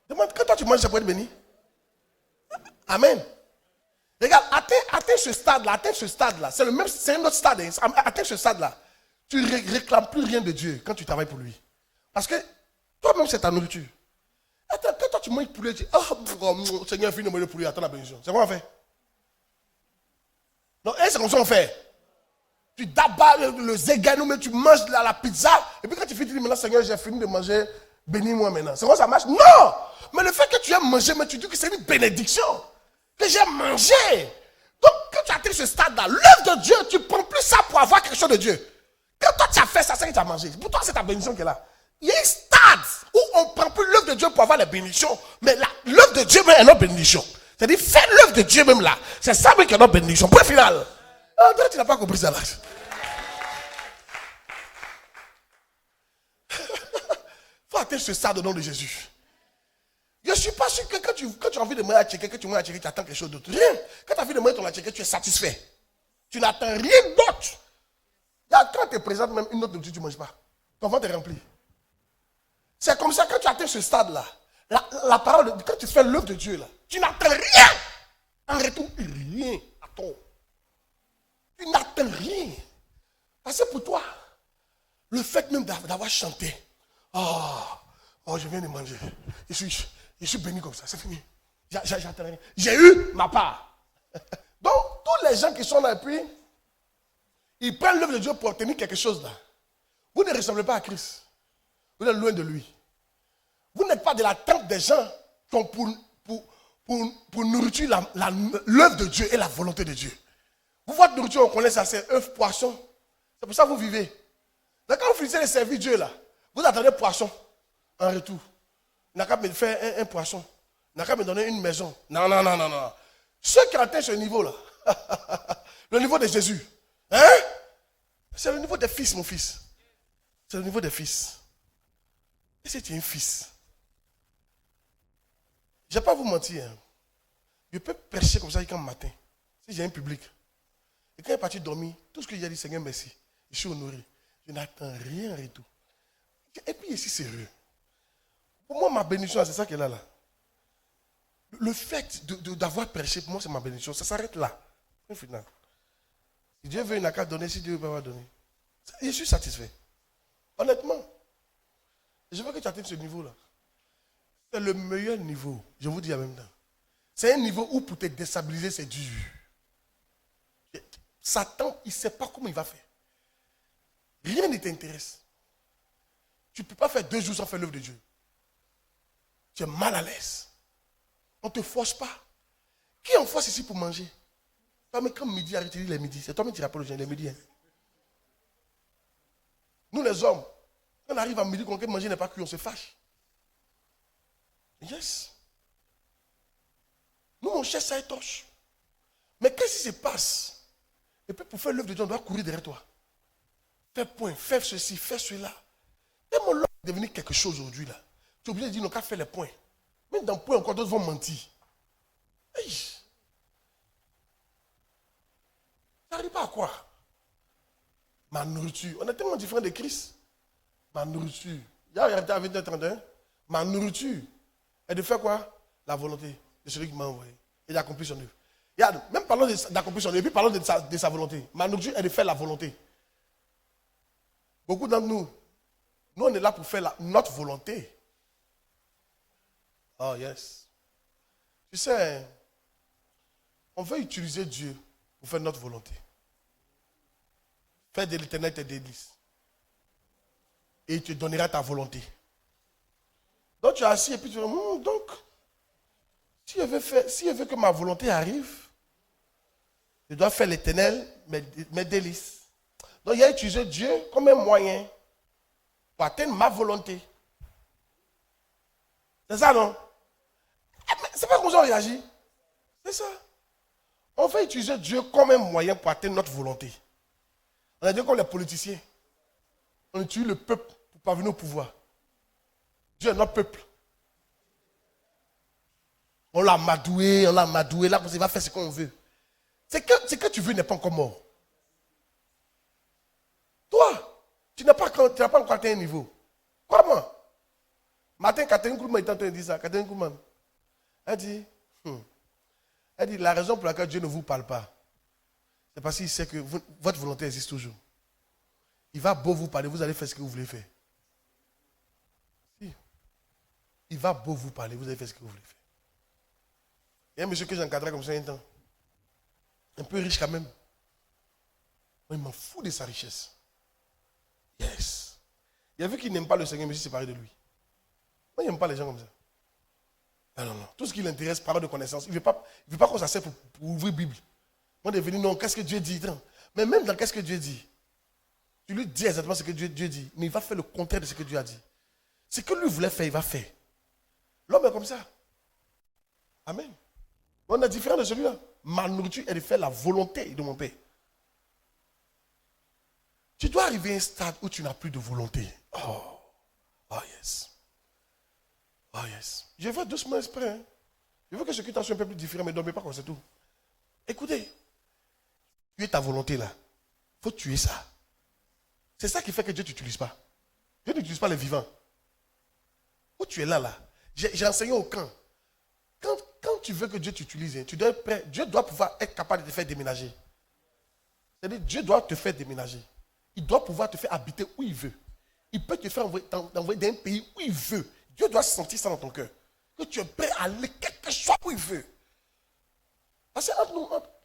Demande, quand toi tu manges, c'est pour être béni? Amen. Regarde, atteins ce stade-là, c'est un autre stade. Atteins ce stade-là. Tu ne réclames plus rien de Dieu quand tu travailles pour lui. Parce que toi-même, c'est ta nourriture. Attends, quand toi tu manges poulet, tu dis, oh, Seigneur, finis de manger poulet, attends la bénédiction. C'est quoi on fait? Non, c'est comme ça on fait. Tu dabas le zéganou, mais tu manges la pizza. Et puis quand tu finis, tu dis, maintenant Seigneur, j'ai fini de manger, bénis-moi maintenant. C'est comment ça marche? Non! Mais le fait que tu aies mangé, mais tu dis que c'est une bénédiction. Que j'ai mangé. Donc quand tu atteins ce stade-là, l'œuvre de Dieu, tu ne prends plus ça pour avoir quelque chose de Dieu. Quand toi tu as fait ça, c'est que tu as mangé. Pour toi, c'est ta bénédiction qui est là. Il y a un stade où on ne prend plus l'œuvre de Dieu pour avoir les bénédictions, mais l'œuvre de Dieu même est notre bénédiction. C'est-à-dire, faire l'œuvre de Dieu même là, c'est ça même qui est notre bénédiction. Point final. Ah, tu n'as pas compris ça là. Il faut atteindre ce stade au nom de Jésus. Je ne suis pas sûr que quand tu as envie de manger à checker, que tu manges à checker, tu attends quelque chose d'autre. Rien. Quand tu as envie de manger ton checker, tu es satisfait. Tu n'attends rien d'autre. Quand tu te présentes même une autre nourriture, tu ne manges pas. Ton ventre est rempli. C'est comme ça, quand tu atteins ce stade-là, la parole, quand tu fais l'œuvre de Dieu, là, tu n'attends rien. En retour, rien à toi. Tu n'attends rien. Parce que pour toi, le fait même d'avoir chanté, oh, je viens de manger. Je suis béni comme ça, c'est fini. J'attends rien. J'ai eu ma part. Donc, tous les gens qui sont là, et puis, ils prennent l'œuvre de Dieu pour obtenir quelque chose là. Vous ne ressemblez pas à Christ. Vous êtes loin de lui. Vous n'êtes pas de la tente des gens qui ont pour nourrir l'œuvre de Dieu et la volonté de Dieu. Vous, votre nourriture, on connaît ça, c'est œuf, poisson. C'est pour ça que vous vivez. Donc quand vous finissez de servir Dieu là, vous attendez poisson en retour. Il n'a qu'à me faire un poisson. Il n'a qu'à me donner une maison. Non, non, non, non, non. Ceux qui atteignent ce niveau-là, le niveau de Jésus, hein? C'est le niveau des fils, mon fils. C'est le niveau des fils. Et si tu es un fils, je ne vais pas vous mentir. Hein. Je peux prêcher comme ça quand matin, si j'ai un public. Et quand il est parti dormir, tout ce que j'ai dit, Seigneur, merci. Je suis honoré. Je n'attends rien en retour. Et puis ici, sérieux. Pour moi, ma bénédiction, c'est ça qu'elle a là. Le fait d'avoir prêché, pour moi, c'est ma bénédiction. Ça s'arrête là. Au final. Si Dieu veut, il n'a qu'à donner. Si Dieu veut, il va donner. Je suis satisfait. Honnêtement. Je veux que tu atteignes ce niveau-là. C'est le meilleur niveau. Je vous dis en même temps. C'est un niveau où pour te déstabiliser, c'est dur. Satan, il ne sait pas comment il va faire. Rien ne t'intéresse. Tu ne peux pas faire 2 jours sans faire l'œuvre de Dieu. Tu es mal à l'aise. On ne te force pas. Qui en force ici pour manger? Toi, mais quand midi arrive, tu dis les midis. C'est toi-même qui rappelles aux gens les midis. Hein. Nous les hommes, quand on arrive à midi, quand on manger n'est pas cuit, on se fâche. Yes. Nous, on cherche ça et torche. Mais qu'est-ce qui se passe? Et puis pour faire l'œuvre de Dieu, on doit courir derrière toi. Fais point, fais ceci, fais cela. Même mon l'homme est devenu quelque chose aujourd'hui là. Tu es obligé de dire, non, qu'à faire les points. Même dans le point, encore d'autres vont mentir. Hey. Ça n'arrive pas à quoi? Ma nourriture. On est tellement différents de Christ. Ma nourriture. Il y a arrêté avec 31. Ma nourriture est de faire quoi? La volonté de celui qui m'a envoyé. Et d'accomplir son œuvre. Regarde, même parlons d'accomplir son œuvre, et puis parlons de sa volonté. Ma nourriture est de faire la volonté. Beaucoup d'entre nous, on est là pour faire notre volonté. Oh yes. Tu sais, on veut utiliser Dieu pour faire notre volonté. Faire de l'éternel tes délices. Et il te donnera ta volonté. Donc tu es assis et puis tu dis, donc, si je veux que ma volonté arrive, je dois faire l'éternel, mes délices. Donc il a utilisé Dieu comme un moyen pour atteindre ma volonté. C'est ça, non? C'est pas comme ça on réagit. C'est ça. On va utiliser Dieu comme un moyen pour atteindre notre volonté. On a dit comme les politiciens. On utilise le peuple pour parvenir au pouvoir. Dieu est notre peuple. On l'a madoué, là, il va faire ce qu'on veut. C'est que tu veux n'est pas encore mort. Toi, tu n'as pas encore atteint un niveau. Comment? Matin, Catherine Koulman est en train de dire ça. Catherine Koulman, elle dit, la raison pour laquelle Dieu ne vous parle pas, c'est parce qu'il sait que votre volonté existe toujours. Il va beau vous parler, vous allez faire ce que vous voulez faire. Si. Il va beau vous parler, vous allez faire ce que vous voulez faire. Il y a un monsieur que j'encadrais comme ça un temps. Un peu riche quand même. Mais il m'en fout de sa richesse. Yes. Il a vu qu'il n'aime pas le Seigneur, mais il s'est séparé de lui. Moi, il n'aime pas les gens comme ça. Non. Tout ce qui l'intéresse, parole de connaissance. Il ne veut pas qu'on s'asseye pour ouvrir la Bible. Moi, il est venu, non, qu'est-ce que Dieu dit? Mais même dans qu'est-ce que Dieu dit, tu lui dis exactement ce que Dieu dit, mais il va faire le contraire de ce que Dieu a dit. Ce que lui voulait faire, il va faire. L'homme est comme ça. Amen. On est différent de celui-là. Ma nourriture est de faire la volonté de mon Père. Tu dois arriver à un stade où tu n'as plus de volonté. Oh yes. Oh yes. Je veux doucement exprès. Hein. Je veux que ce qui t'a soit un peu plus différent, mais ne dormez pas comme c'est tout. Écoutez, tuer ta volonté là. Il faut tuer ça. C'est ça qui fait que Dieu ne t'utilise pas. Dieu n'utilise pas les vivants. Où tu es là. J'ai enseigné au camp. Quand tu veux que Dieu t'utilise, tu dois être prêt. Dieu doit pouvoir être capable de te faire déménager. C'est-à-dire, Dieu doit te faire déménager. Il doit pouvoir te faire habiter où il veut. Il peut te faire envoyer d'un pays où il veut. Dieu doit sentir ça dans ton cœur. Que tu es prêt à aller quelque chose où il veut. Parce que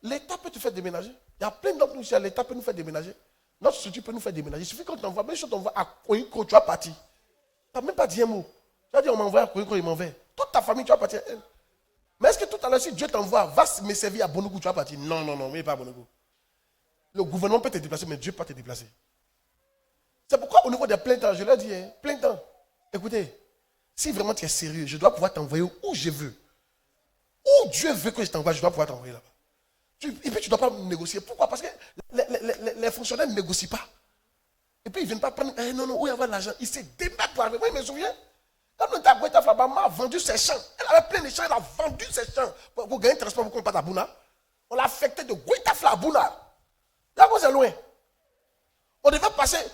l'État peut te faire déménager. Il y a plein d'entre nous ici, l'État peut nous faire déménager. Notre structure peut nous faire déménager. Il suffit qu'on t'envoie, même si on t'envoie à Koyiko, tu vas partir. Tu n'as même pas dit un mot. Tu vas dire, on m'envoie à Koyiko, il m'envoie. Toute ta famille, tu vas partir. Mais est-ce que tout à l'heure, si Dieu t'envoie, va me servir à Bonougou, tu vas partir? Non, non, non, mais pas à Bonougou. Le gouvernement peut te déplacer, mais Dieu ne peut pas te déplacer. C'est pourquoi au niveau des plein temps, je leur dis, hein, plein temps. Écoutez, si vraiment tu es sérieux, je dois pouvoir t'envoyer où je veux. Où Dieu veut que je t'envoie, je dois pouvoir t'envoyer là-bas. Et puis tu ne dois pas négocier. Pourquoi? Parce que les fonctionnaires ne négocient pas. Et puis ils ne viennent pas prendre, non, non, où il y avoir de l'argent? Ils se démettent pour arriver. Moi, je me souviens. Quand on était à Guetaf, là-bas, maman a vendu ses champs. Elle avait plein de champs, elle a vendu ses champs. Pour gagner un transport, pour qu'on parte à Bouna. On l'a affecté de Guetaf à Bouna. Là, c'est loin. On devait passer.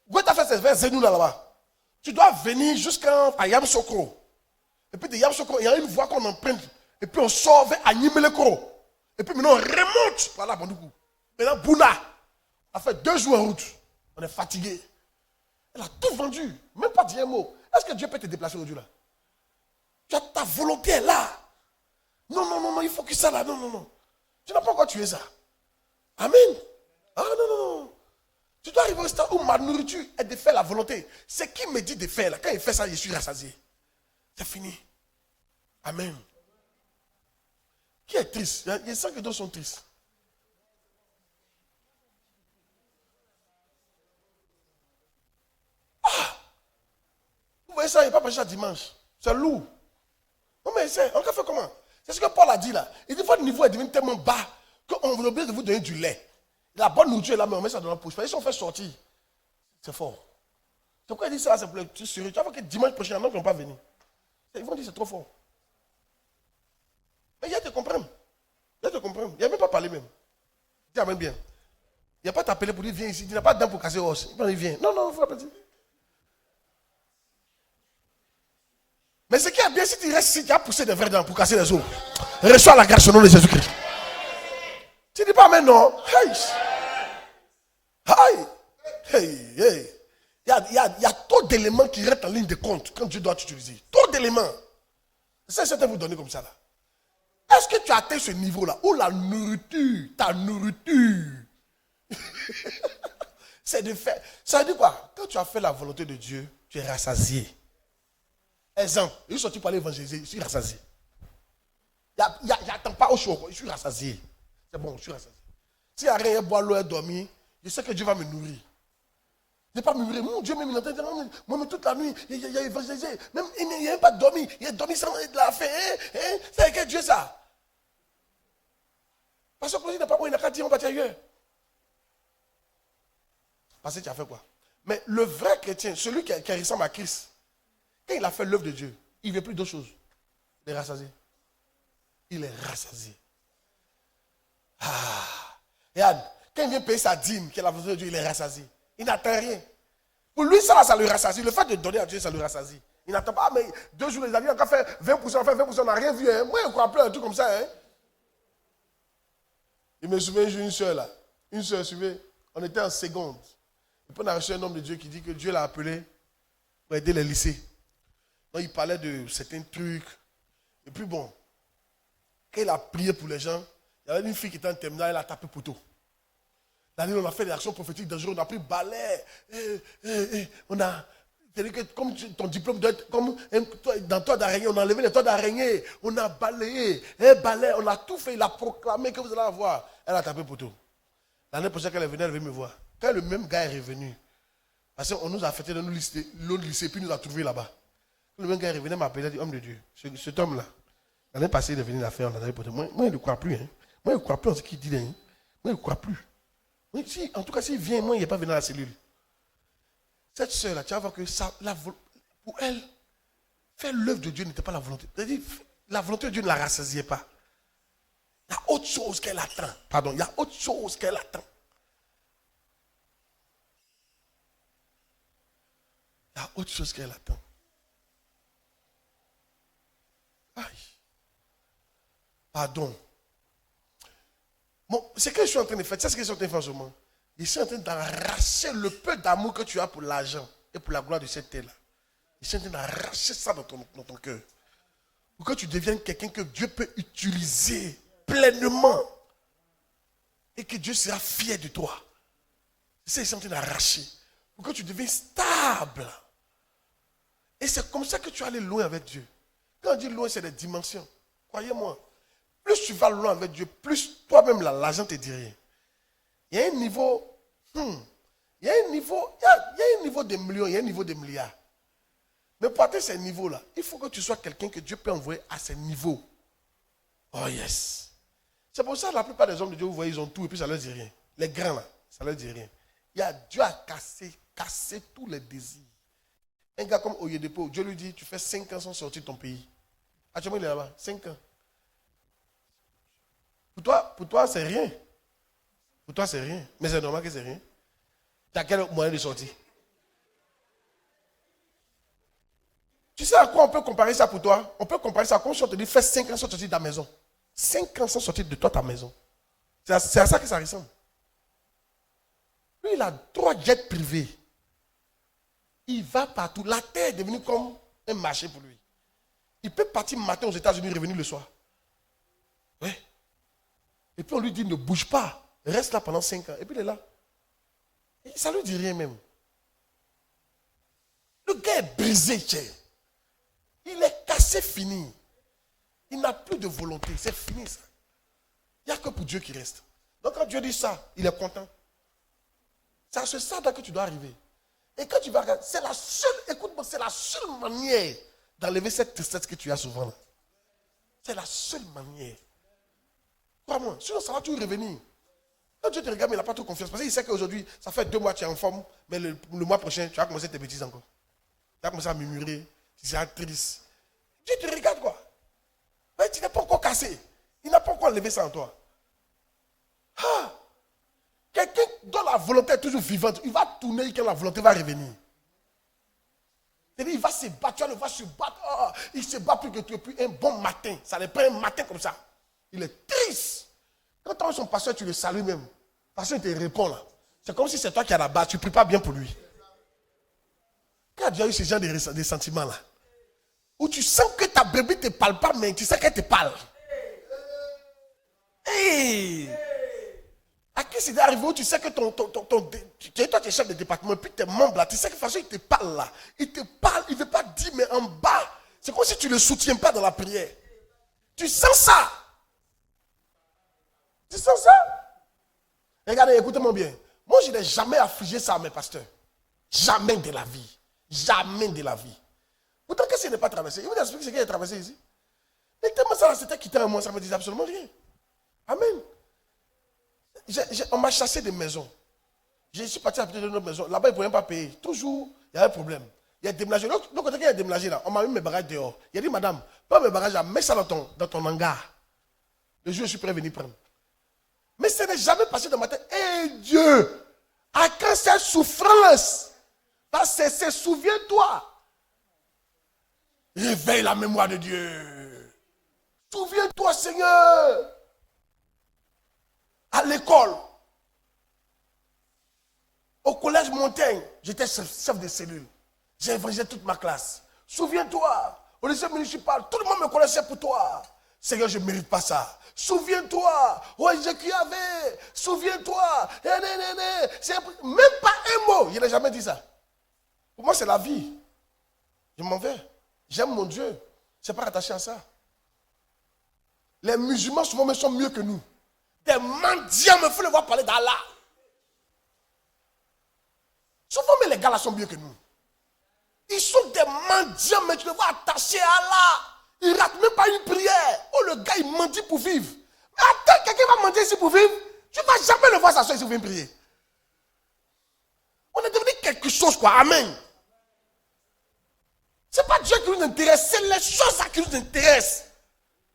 Guetaf, c'est vers Zenouna là-bas. Tu dois venir jusqu'à Yamsokro. Et puis de Yamsokro, il y a une voie qu'on emprunte. Et puis on sort vers Agnimelekro. Et puis maintenant on remonte. Voilà, Bandoukou. Maintenant, Bouna. On a fait 2 jours en route. On est fatigué. Elle a tout vendu. Même pas dit un mot. Est-ce que Dieu peut te déplacer aujourd'hui là? Tu as ta volonté est là. Non, non, non, non, il faut que ça là. Non, non, non. Tu n'as pas encore tué ça. Amen. Ah non, non, non. Tu dois arriver au stade où ma nourriture est de faire la volonté. C'est qui me dit de faire là. Quand il fait ça, je suis rassasié. C'est fini. Amen. Qui est triste? Il y a 5 que d'autres sont tristes. Vous voyez ça, il n'y a pas prêché à dimanche. C'est lourd. Non mais c'est, on fait comment? C'est ce que Paul a dit là. Il dit votre niveau est devenu tellement bas qu'on vous oblige de vous donner du lait. La bonne nourriture est là, mais on met ça dans la poche. Si on fait sortir, c'est fort. C'est pourquoi il dit ça, c'est pour les sérieux. Tu vois que dimanche prochain, il y en a qui ne vont pas venir. Ils vont dire c'est trop fort. Mais il y a te comprendre. Il y a te comprendre. Il n'y a même pas parlé même. Dis même bien. Il n'y a pas t'appeler pour dire viens ici. Il n'a pas de dents pour casser os. Il vient. Non, non, il faut pas dire. Mais ce qui est bien, si tu restes ici, tu as poussé des vrais dents pour casser les os. Reçois la grâce au nom de Jésus-Christ. Tu ne dis pas mais non. Hey. Hey. Hey. Hey. Il y a trop d'éléments qui restent en ligne de compte quand Dieu doit t'utiliser. Trop d'éléments. C'est ça que je vais vous donner comme ça là. Est-ce que tu as atteint ce niveau-là où la nourriture, ta nourriture, c'est de faire. Ça veut dire quoi? Quand tu as fait la volonté de Dieu, tu es rassasié. Exemple, je suis sorti pour aller évangéliser, je suis rassasié. J'attends pas au chaud, je suis rassasié. C'est bon, je suis rassasié. S'il n'y a rien, boire l'eau et dormir, je sais que Dieu va me nourrir. Je ne vais pas me nourrir. Mon Dieu, même il entend, moi, toute la nuit, il a évangélisé. Même il n'a même pas dormi. Il a dormi sans la faire. C'est avec Dieu ça. Parce que il n'a pas bon, il n'a qu'à dire on va partir ailleurs. Parce que tu as fait quoi? Mais le vrai chrétien, celui qui ressemble à Christ, quand il a fait l'œuvre de Dieu, il ne veut plus d'autre chose. Il est rassasié. Il est rassasié. Regarde, quand il vient payer sa dîme, qui est la volonté de Dieu, il est rassasié. Il n'attend rien. Pour lui, ça le rassasie. Le fait de donner à Dieu, ça le rassasie. Il n'attend pas, mais 2 jours, les amis, on a fait 20%, on n'a rien vu. Hein. Moi, je ne crois plus à un truc comme ça. Hein. Il me souvient, j'ai une soeur là. Une soeur, suivez, on était en seconde. Et puis on a reçu un homme de Dieu qui dit que Dieu l'a appelé pour aider les lycées. Donc il parlait de certains trucs. Et puis bon, quand il a prié pour les gens, il y avait une fille qui était en terminale, elle a tapé poteau. L'année, on a fait des actions prophétiques dangereuses, on a pris balai. On a. C'est-à-dire que comme ton diplôme doit être comme dans toit d'araignée, on a enlevé les toits d'araignée, on a balayé, balai, on a tout fait, il a proclamé que vous allez avoir. Elle a tapé poteau. L'année prochaine, quand elle est venue, elle veut me voir. Quand le même gars est revenu, parce qu'on nous a affecté dans l'autre lycée, puis il nous a trouvés là-bas. Quand le même gars est revenu, il m'a appelé, il a dit, homme de Dieu, cet homme-là, l'année passée, il est venu la faire, on a tapé poteau. Moi, il ne croit plus. Hein. Moi, il ne croit plus en ce qu'il dit. Hein. Moi, il ne croit plus. Oui, si, en tout cas, s'il vient, moi, il n'est pas venu à la cellule. Cette soeur-là, tu vas voir que ça, pour elle, faire l'œuvre de Dieu n'était pas la volonté. C'est-à-dire, la volonté de Dieu ne la rassasiait pas. Il y a autre chose qu'elle attend. Pardon, il y a autre chose qu'elle attend. Il y a autre chose qu'elle attend. Aïe. Pardon. Bon, c'est ce que je suis en train de faire. C'est ce que je suis en train de faire en ce moment. Je suis en train d'arracher le peu d'amour que tu as pour l'argent et pour la gloire de cette terre-là. Je suis en train d'arracher ça dans ton cœur. Pour que tu deviennes quelqu'un que Dieu peut utiliser pleinement. Et que Dieu sera fier de toi. C'est ça que je suis en train d'arracher. Pour que tu deviennes stable. Et c'est comme ça que tu vas aller loin avec Dieu. Quand on dit loin, c'est des dimensions. Croyez-moi. plus tu vas loin avec Dieu, plus toi-même l'argent te dit rien. Il y a un niveau, il y a un niveau de millions, il y a un niveau de milliards. Mais pour atteindre ces niveaux-là, il faut que tu sois quelqu'un que Dieu peut envoyer à ces niveaux. Oh yes. C'est pour ça que la plupart des hommes de Dieu, vous voyez, ils ont tout et puis ça ne leur dit rien. Les grands là, ça ne leur dit rien. Dieu a cassé tous les désirs. Un gars comme Oyedepo, Dieu lui dit, tu fais 5 ans sans sortir de ton pays. Actuellement, il est là-bas, 5 ans. Pour toi, c'est rien. Pour toi, c'est rien. Mais c'est normal que c'est rien. Tu as quel moyen de sortir? Tu sais à quoi on peut comparer ça pour toi? On peut comparer ça comme si on te dit, fais 5 ans sans sortir de ta maison. 5 ans sans sortir de toi, ta maison. C'est à ça que ça ressemble. Lui, il a 3 jets privés. Il va partout. La terre est devenue comme un marché pour lui. Il peut partir matin aux États-Unis, revenir le soir. Oui. Et puis on lui dit, ne bouge pas. Reste là pendant 5 ans. Et puis il est là. Et ça ne lui dit rien même. Le gars est brisé, tiens. Il est cassé, fini. Il n'a plus de volonté. C'est fini ça. Il n'y a que pour Dieu qui reste. Donc quand Dieu dit ça, il est content. C'est à ce stade-là que tu dois arriver. Et quand tu vas regarder, c'est la seule, écoute-moi, c'est la seule manière d'enlever cette tristesse que tu as souvent là. C'est la seule manière. Crois-moi, sinon ça va toujours revenir. Quand Dieu te regarde, mais il n'a pas trop confiance. Parce qu'il sait qu'aujourd'hui, ça fait 2 mois que tu es en forme, mais le mois prochain, tu vas commencer tes bêtises encore. Tu vas commencer à murmurer, tu seras triste. Dieu te regarde quoi. Mais tu n'es pas encore cassé. Il n'a pas encore enlevé ça en toi. Ah! Quelqu'un dont la volonté est toujours vivante, il va tourner quand la volonté va revenir. C'est-à-dire, il va se battre, il va se battre. Oh, il se bat plus que tu. Et puis un bon matin, ça le prend un matin comme ça. Il est triste. Quand tu as son pasteur, tu le salues même. Le pasteur te répond là. C'est comme si c'est toi qui as la base, tu ne pries pas bien pour lui. Quand tu as déjà eu ce genre de sentiments là, où tu sens que ta bébé ne te parle pas, mais tu sais qu'elle te parle. Hey! À qui c'est arrivé où tu sais que toi tu es chef de département, et puis tes membres là, tu sais que de toute façon il te parle là. Il te parle, il ne veut pas dire, mais en bas, c'est comme si tu ne le soutiens pas dans la prière. Tu sens ça. Tu sens ça? Regardez, écoutez-moi bien. Moi, je n'ai jamais affligé ça à mes pasteurs. Jamais de la vie. Jamais de la vie. Pourtant, qu'est-ce qu'il n'est pas traversé? Il vous explique ce qu'il a traversé ici. Mais tellement ça s'était quitté à moi, ça ne me disait absolument rien. Amen. On m'a chassé des maisons. Je suis parti à côté de notre maison. Là-bas, ils ne pouvaient pas payer. Toujours, il y a un problème. Il y a déménagé. L'autre côté, il y a déménagé là. On m'a mis mes bagages dehors. Il a dit, madame, pas mes bagages là, mets ça dans ton hangar. Le jour où je suis prêt à venir prendre. Mais ce n'est jamais passé dans ma tête. Eh Dieu, à quand cette souffrance va cesser, souviens-toi. Réveille la mémoire de Dieu. Souviens-toi, Seigneur. À l'école, au collège Montaigne, j'étais chef de cellule. J'ai évangélisé toute ma classe. Souviens-toi, au lycée municipal, tout le monde me connaissait pour toi. Seigneur, je ne mérite pas ça. Souviens-toi, ONG qui avait, souviens-toi, même pas un mot, je n'ai jamais dit ça. Pour moi, c'est la vie. Je m'en vais. J'aime mon Dieu. Je ne suis pas attaché à ça. Les musulmans, souvent, me sont mieux que nous. Des mendiants, me font le voir parler d'Allah. Souvent, mais les gars là sont mieux que nous. Ils sont des mendiants, mais tu les vois attachés à Allah. Ils ne ratent même pas une prière. Oh, le gars, il mendie pour vivre. Mais attends, quelqu'un va mendier ici pour vivre. Tu ne vas jamais le voir s'asseoir ici pour venir prier. On est devenu quelque chose, quoi. Amen. Ce n'est pas Dieu qui nous intéresse, c'est les choses là qui nous intéressent.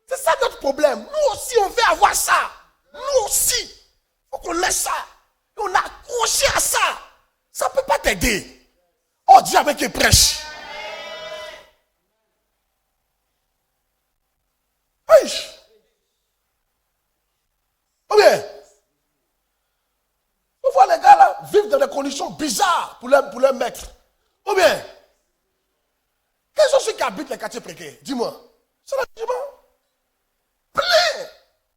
C'est ça notre problème. Nous aussi, on veut avoir ça. Nous aussi. Il faut qu'on laisse ça. Et on a accroché à ça. Ça ne peut pas t'aider. Oh, Dieu avec qui prêche. Aïe. Oh bien. On voit les gars là vivre dans des conditions bizarres pour leur maître. Ou bien, quels sont ceux qui habitent les quartiers précaires? Dis-moi. C'est l'argument. Plein.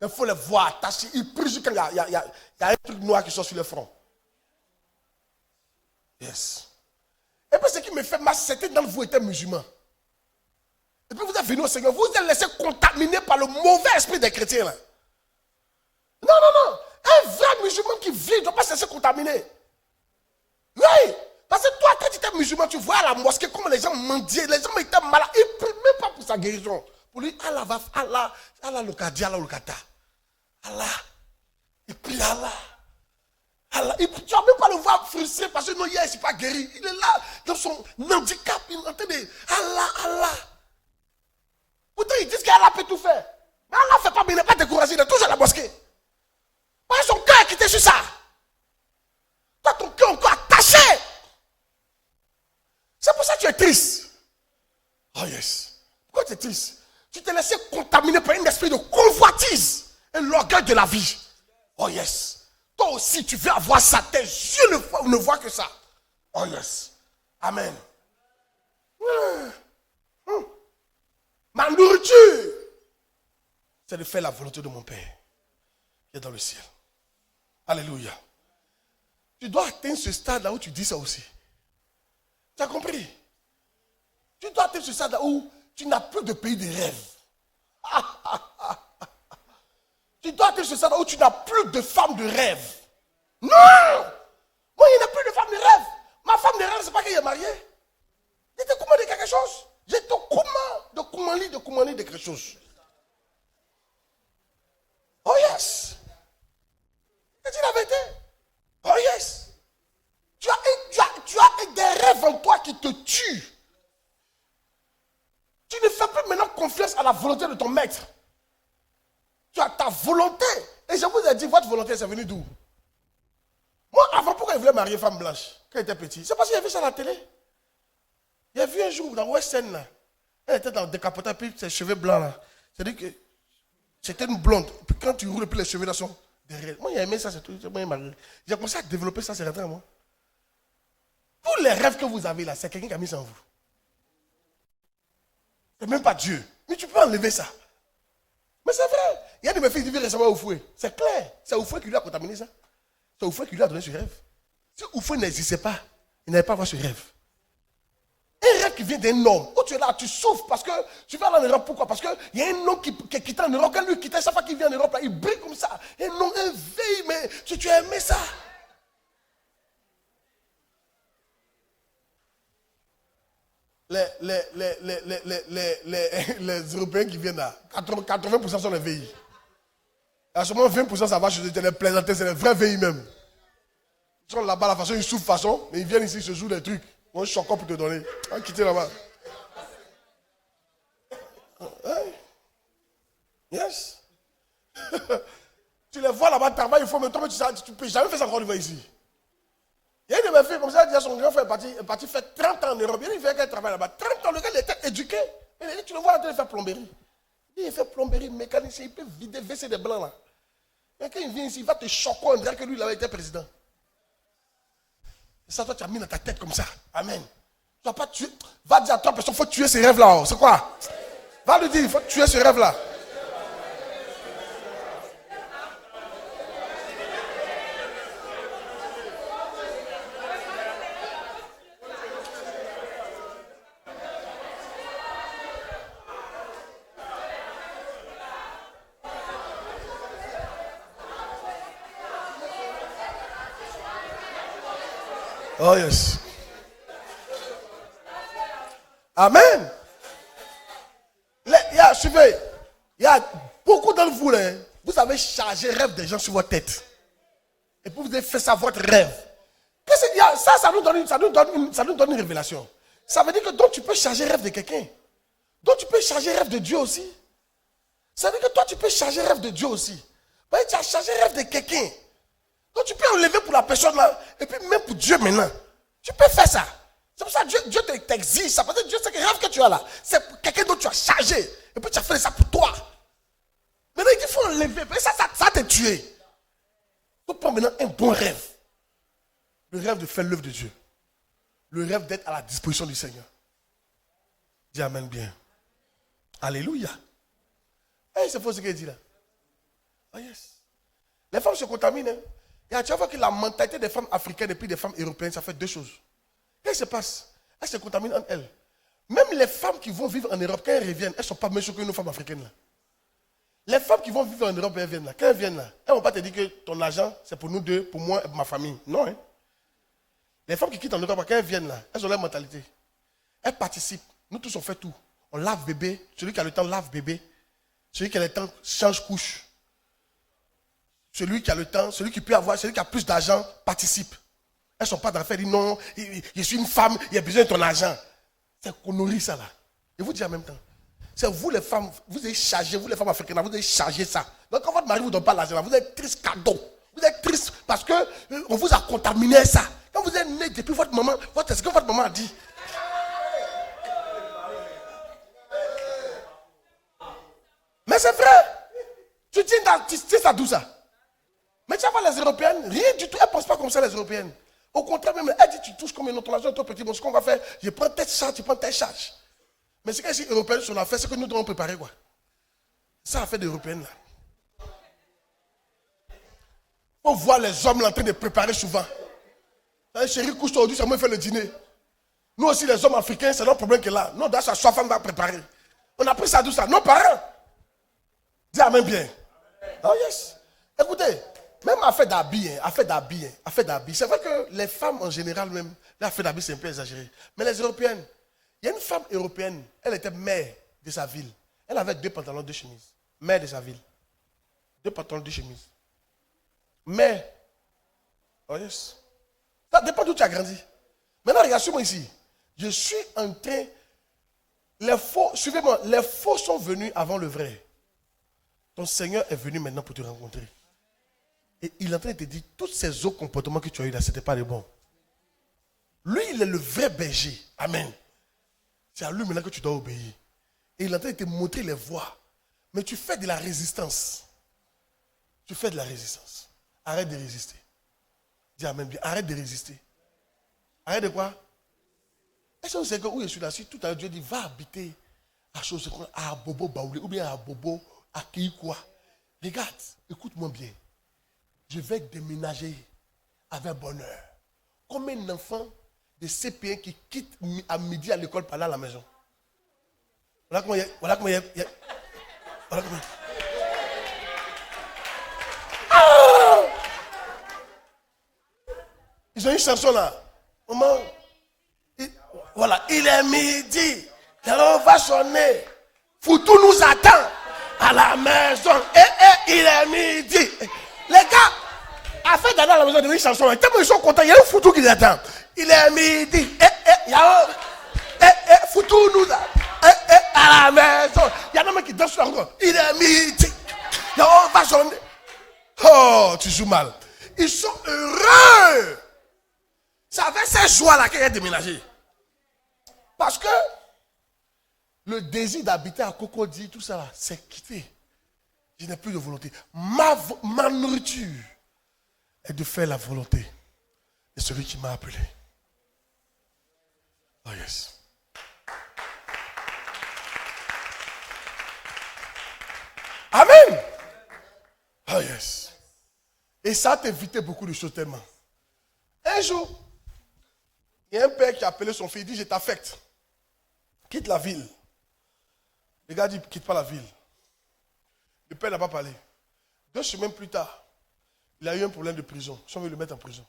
Il faut les voir attachés. Ils prient jusqu'à il y a un truc noir qui sort sur le front. Yes. Et puis ce qui me fait mal, certains d'entre vous étaient musulmans. Et puis vous êtes venu au Seigneur, vous vous êtes laissé contaminer par le mauvais esprit des chrétiens là. Non, non, non. Un vrai musulman qui vit ne doit pas se laisser contaminer. Oui. Parce que toi, quand tu étais musulman, tu vois à la mosquée comment les gens mendiaient, les gens étaient malades. Ils ne prient même pas pour sa guérison. Pour lui, Allah va, Allah le kadi, Allah le kata. Allah. Il prie Allah. Allah. Tu ne vas même pas le voir frustré parce que non, hier, il n'est pas guéri. Il est là, dans son handicap, il entend des Allah, Allah. Pourtant, ils disent qu'Allah peut tout faire. Mais Allah ne fait pas, mais il n'est pas découragé, il est toujours à la mosquée. Parce que son cœur est quitté sur ça. Toi, ton cœur est encore attaché. C'est pour ça que tu es triste. Oh yes. Pourquoi tu es triste? Tu t'es laissé contaminer par un esprit de convoitise et l'orgueil de la vie. Oh yes. Toi aussi, tu veux avoir ça. Tes yeux ne voient que ça. Oh yes. Amen. Ma nourriture, c'est de faire la volonté de mon Père qui est dans le ciel. Alléluia. Tu dois atteindre ce stade là où tu dis ça aussi. Tu as compris? Tu dois atteindre ce stade là où tu n'as plus de pays de rêve. Tu dois atteindre ce stade là où tu n'as plus de femme de rêve. Non! Moi, il n'y a plus de femme de rêve. Ma femme de rêve, c'est pas qu'elle est mariée. Je te commande quelque chose. Je te commande de quelque chose. Oh yes! C'est la vérité. Oh yes! Tu as des rêves en toi qui te tuent. Tu ne fais plus maintenant confiance à la volonté de ton maître. Tu as ta volonté. Et je vous ai dit, votre volonté, c'est venu d'où? Moi, avant, pourquoi il voulait marier femme blanche quand il était petit? C'est parce qu'il a vu ça à la télé. Il a vu un jour dans West End, là. Elle était dans le décapotage, puis ses cheveux blancs, là. C'est-à-dire que c'était une blonde. Puis quand tu roules, puis les cheveux là sont derrière. Moi, j'ai aimé ça, c'est tout. J'ai commencé à développer ça, c'est rentré à moi. Tous les rêves que vous avez là, c'est quelqu'un qui a mis ça en vous. C'est même pas Dieu. Mais tu peux enlever ça. Mais c'est vrai. Il y a de mes filles qui vivent récemment au fouet. C'est clair. C'est au fouet qui lui a contaminé ça. C'est au fouet qui lui a donné ce rêve. Si au fouet n'existait pas, il n'allait pas avoir ce rêve. Un rêve qui vient d'un homme. Où tu es là, tu souffres parce que tu vas en Europe. Pourquoi? Parce qu'il y a un homme qui est quitté en Europe. Quand lui quittait, chaque fois qu'il vient en Europe, là, il brille comme ça. Un homme, un veille, mais tu as aimé ça. Les Européens qui viennent là, 80% sont les VI. À ce moment, 20% ça va chez eux, les plaisanter, c'est les vrais VI même. Ils sont là-bas, la façon, ils souffrent façon, mais ils viennent ici, ils se jouent des trucs. Moi, je suis encore pour te donner. On quitter là-bas. Yes. Tu les vois là-bas, travailler, il faut, mais toi, tu ne peux jamais faire ça encore ici. Il y a une de mes filles comme ça, elle dit à son grand frère est parti faire 30 ans en Europe. Il fait qu'elle travaille là-bas. 30 ans, le gars il était éduqué. Il dit, tu le vois en train de faire plomberie. Il fait plomberie, mécanicien, il peut vider, WC des blancs là. Et quand il vient ici, il va te choquer, on dirait que lui, il avait été président. Et ça, toi, tu as mis dans ta tête comme ça. Amen. Tu vas pas tuer. Va dire à toi, parce qu'il faut tuer ces rêves-là. C'est quoi? Va lui dire, il faut tuer ce rêve-là. Oh yes. Amen. Suivez. Il y a beaucoup d'entre vous, là, vous avez chargé rêve des gens sur votre tête. Et puis vous avez fait ça votre rêve. Ça nous donne une révélation. Ça veut dire que donc tu peux charger rêve de quelqu'un. Donc tu peux charger rêve de Dieu aussi. Ça veut dire que toi tu peux charger rêve de Dieu aussi. Mais tu as chargé rêve de quelqu'un. Donc tu peux enlever pour la personne là, et puis même pour Dieu maintenant. Tu peux faire ça. C'est pour ça que Dieu t'exige ça. Parce que Dieu sait que le rêve que tu as là, c'est pour quelqu'un dont tu as chargé. Et puis tu as fait ça pour toi. Maintenant il faut enlever. Mais ça t'a tué. Il faut prendre maintenant un bon rêve. Le rêve de faire l'œuvre de Dieu. Le rêve d'être à la disposition du Seigneur. Dis amen bien. Alléluia. C'est faux ce qu'il dit là. Oh yes. Les femmes se contaminent. Et tu vas voir que la mentalité des femmes africaines et puis des femmes européennes, ça fait deux choses. Qu'est-ce qui se passe? Elles se contaminent entre elles. Même les femmes qui vont vivre en Europe, quand elles reviennent, elles ne sont pas méchantes que nos femmes africaines là. Les femmes qui vont vivre en Europe, elles viennent là. Quand elles viennent là, elles ne vont pas te dire que ton argent, c'est pour nous deux, pour moi et pour ma famille. Non, hein. Les femmes qui quittent en Europe, quand elles viennent là, elles ont leur mentalité. Elles participent. Nous tous, on fait tout. On lave bébé. Celui qui a le temps lave bébé. Celui qui a le temps change couche. Celui qui a le temps, celui qui peut avoir, celui qui a plus d'argent participe. Elles ne sont pas dans le fait de dire non, je suis une femme, il y a besoin de ton argent. C'est qu'on nourrit ça là. Et vous dites en même temps. C'est vous les femmes, vous êtes chargées, vous les femmes africaines, vous êtes chargées ça. Donc quand votre mari ne vous donne pas l'argent, vous êtes triste cadeau. Vous êtes triste parce qu'on vous a contaminé ça. Quand vous êtes né depuis votre maman, c'est ce que votre maman a dit. Mais c'est vrai. Tu dis ça d'où ça? Mais tu vois les Européennes, rien du tout, elles ne pensent pas comme ça les Européennes. Au contraire même, elles disent tu touches comme une autre argent, toi petit, bon, ce qu'on va faire, je prends telle charge, tu prends telle charge. Mais ce que les Européennes sont fait, c'est que nous devons préparer quoi. Ça a fait des Européennes là. On voit les hommes là, en train de préparer souvent. Chérie, couche-toi aujourd'hui, c'est moi qui fais le dîner. Nous aussi les hommes africains, c'est notre problème que là. Nous, dans sa femme va préparer. On a pris ça d'où ça? Nos parents. Dis amen bien. Oh yes. Écoutez, même affaire d'habits, c'est vrai que les femmes en général même, l'affaire d'habits c'est un peu exagéré. Mais les Européennes, il y a une femme européenne, elle était mère de sa ville. Elle avait 2 pantalons, 2 chemises. Mère de sa ville. 2 pantalons, 2 chemises. Mère. Oh yes. Ça dépend d'où tu as grandi. Maintenant, regarde, suis-moi ici. Je suis en train. Suivez-moi, les faux sont venus avant le vrai. Ton Seigneur est venu maintenant pour te rencontrer. Et il est en train de te dire, tous ces autres comportements que tu as eu là, ce n'était pas les bons. Lui, il est le vrai berger. Amen. C'est à lui maintenant que tu dois obéir. Et il est en train de te montrer les voies. Mais tu fais de la résistance. Tu fais de la résistance. Arrête de résister. Dis amen bien. Arrête de résister. Arrête de quoi? Est-ce que vous savez que où je suis là? Si tout à l'heure Dieu dit, va habiter à Bobo Baoulé ou bien à Bobo à Kiyikwa. Regarde, écoute-moi bien. Je vais déménager avec bonheur. Combien d'enfants de CP1 qui quittent à midi à l'école pour aller à la maison? Voilà comment il y a. Voilà comment il y a. Voilà comment. Ah! Ils ont une chanson là. Maman, voilà, il est midi. On va sonner. Foutou nous attend à la maison. Il est midi. Les gars, afin d'aller à la maison de une chanson, tellement ils sont contents, il y a un Foutou qui les attend. Il est midi. Foutou nous attend à la maison. Il y a un homme qui danse encore. Il est midi. On va sonner. Oh, tu joues mal. Ils sont heureux. C'est avec ces joies-là qu'il a déménagé. Parce que le désir d'habiter à Cocody, tout ça là, c'est quitté. Je n'ai plus de volonté. Ma nourriture est de faire la volonté de celui qui m'a appelé. Oh yes. Amen. Oh yes. Et ça t'a évité beaucoup de choses tellement. Un jour, il y a un père qui a appelé son fils, il dit, je t'affecte. Quitte la ville. Le gars dit, quitte pas la ville. Le père n'a pas parlé. 2 semaines plus tard, il a eu un problème de prison. Ils sont venus le mettre en prison.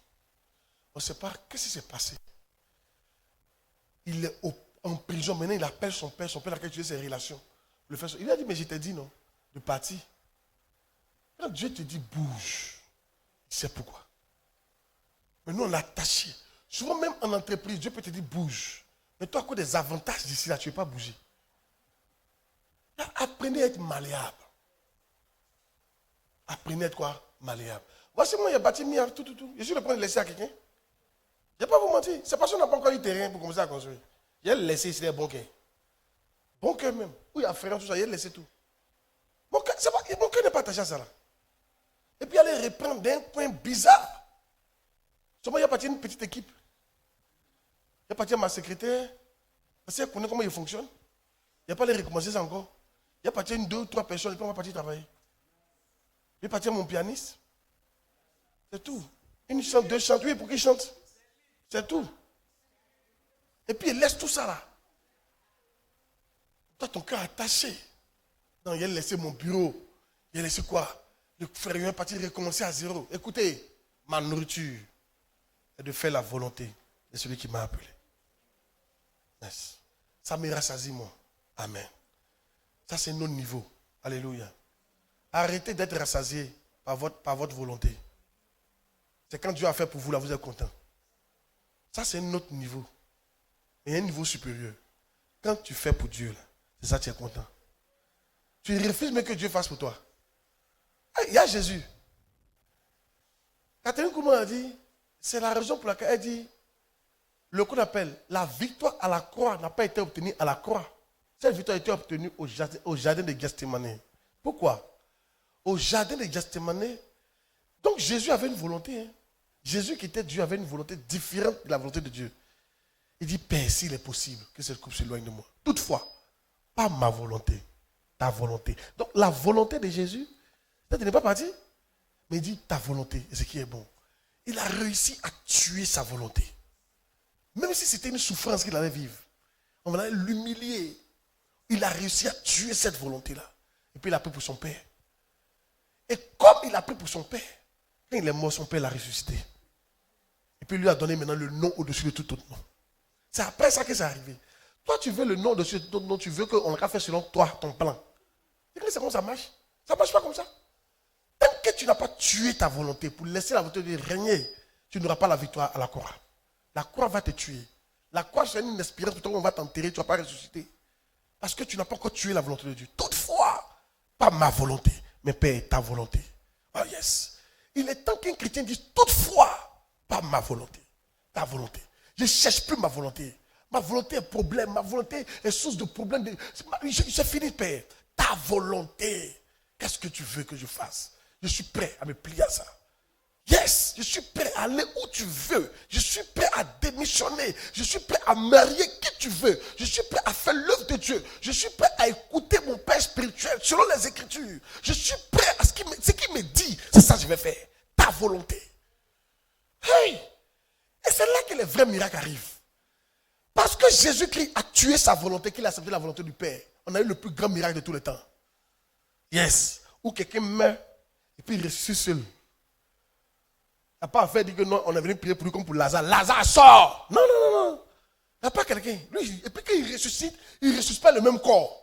On ne sait pas qu'est-ce qui s'est passé. Il est en prison. Maintenant, il appelle son père a cultivé ses relations. Il a dit, mais je t'ai dit non, de partir. Quand Dieu te dit, bouge, il sait pourquoi. Mais nous, on l'a attaché. Souvent, même en entreprise, Dieu peut te dire, bouge. Mais toi, à cause des avantages d'ici, là, tu ne veux pas bouger. Apprenez à être malléable. Apprenez à être quoi? Malléable. Voici moi, il y a bâti tout. Je suis le point de laisser à quelqu'un. Je ne vais pas vous mentir. C'est parce qu'on n'a pas encore eu terrain pour commencer à construire. Il a laissé ici les bons cœurs. Bon cœur même. Où il y a frère, tout ça, il a laissé tout. Mon cœur n'est pas attaché à ça là. Et puis aller reprendre d'un point bizarre. Seulement, il y a parti une petite équipe. Il y a parti ma secrétaire. Parce qu'elle connaît comment il fonctionne. Il n'y a pas les recommencer ça encore. Il y a parti 2 ou 3 personnes et puis on va partir travailler. Il y a parti mon pianiste. C'est tout. Une chante, 2 chantent. Oui, pour qu'ils chantent. C'est tout. Et puis il laisse tout ça là. Toi, ton cœur attaché. Non, il a laissé mon bureau. Il a laissé quoi? Le frère est parti recommencer à zéro. Écoutez, ma nourriture est de faire la volonté de celui qui m'a appelé. Yes. Ça me rassasie, moi. Amen. Ça, c'est notre niveau. Alléluia. Arrêtez d'être rassasié par votre volonté. C'est quand Dieu a fait pour vous, là, vous êtes content. Ça, c'est notre niveau. Et un niveau supérieur. Quand tu fais pour Dieu, là, c'est ça, tu es content. Tu refuses mais que Dieu fasse pour toi. Il y a Jésus. Catherine Kouma a dit, c'est la raison pour laquelle elle dit, le qu'on appelle la victoire à la croix n'a pas été obtenue à la croix. Cette victoire a été obtenue au jardin de Gethsémane. Pourquoi? Au jardin de Gethsémane, donc Jésus avait une volonté. Jésus qui était Dieu avait une volonté différente de la volonté de Dieu. Il dit, Père, s'il est possible que cette coupe s'éloigne de moi. Toutefois, pas ma volonté, ta volonté. Donc la volonté de Jésus, ça n'est pas parti, mais il dit ta volonté, et ce qui est bon. Il a réussi à tuer sa volonté. Même si c'était une souffrance qu'il allait vivre, on allait l'humilier. Il a réussi à tuer cette volonté-là. Et puis il a pris pour son père. Et comme il a pris pour son père, quand il est mort, son père l'a ressuscité. Et puis il lui a donné maintenant le nom au-dessus de tout autre nom. C'est après ça que c'est arrivé. Toi, tu veux le nom au-dessus de tout autre nom, tu veux qu'on l'a fait selon toi, ton plan. C'est comment ça marche? Ça ne marche pas comme ça. Tant que tu n'as pas tué ta volonté pour laisser la volonté de régner, tu n'auras pas la victoire à la croix. La croix va te tuer. La croix, c'est une espérance pour toi, on va t'enterrer, tu ne vas pas ressusciter. Parce que tu n'as pas encore tué la volonté de Dieu. Toutefois, pas ma volonté, mais Père, ta volonté. Oh yes. Il est temps qu'un chrétien dise toutefois, pas ma volonté, ta volonté. Je ne cherche plus ma volonté. Ma volonté est problème, ma volonté est source de problème. C'est fini, Père. Ta volonté. Qu'est-ce que tu veux que je fasse? Je suis prêt à me plier à ça. Yes, je suis prêt à aller où tu veux. Je suis prêt à démissionner. Je suis prêt à marier qui tu veux. Je suis prêt à faire l'œuvre de Dieu. Je suis prêt à écouter mon Père spirituel selon les Écritures. Je suis prêt à ce qu'il me dit. C'est ça que je vais faire. Ta volonté. Hey! Et c'est là que les vrais miracles arrivent. Parce que Jésus-Christ a tué sa volonté, qu'il a accepté la volonté du Père. On a eu le plus grand miracle de tous les temps. Yes. Où quelqu'un meurt et puis il ressuscite seul. Il n'a pas à faire dire que non, on est venu prier pour lui comme pour Lazare. Lazare sort. Non, non, non, non. Il n'y a pas quelqu'un. Lui, et puis quand il ne ressuscite pas le même corps.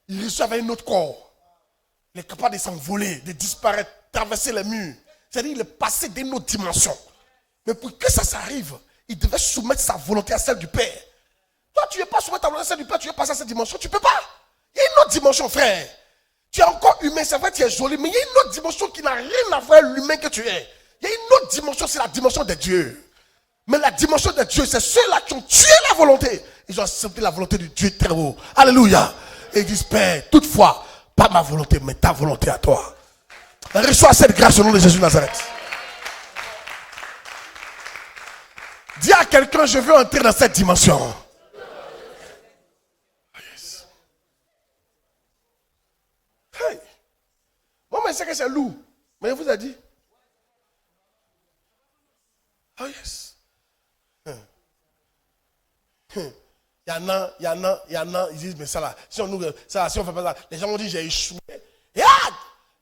Il ressuscite avec un autre corps. Il est capable de s'envoler, de disparaître, traverser les murs. C'est-à-dire qu'il est passé d'une autre dimension. Mais pour que ça s'arrive, il devait soumettre sa volonté à celle du Père. Toi, tu ne veux pas soumettre ta volonté à celle du Père, tu veux passer à cette dimension, tu ne peux pas. Il y a une autre dimension, frère. Tu es encore humain, c'est vrai, tu es joli, mais il y a une autre dimension qui n'a rien à voir avec l'humain que tu es. Il y a une autre dimension, c'est la dimension de Dieu. Mais la dimension de Dieu, c'est ceux-là qui ont tué la volonté. Ils ont accepté la volonté de Dieu très haut. Alléluia. Et ils disent, Père, toutefois, pas ma volonté, mais ta volonté à toi. Reçois cette grâce au nom de Jésus de Nazareth. Dis à quelqu'un, je veux entrer dans cette dimension. Oh yes. Hey. Moi, je sais que c'est lourd. Mais il vous a dit. Oh yes. Il y en a, ils disent, mais ça là, si on fait pas ça, les gens vont dire, j'ai échoué. Et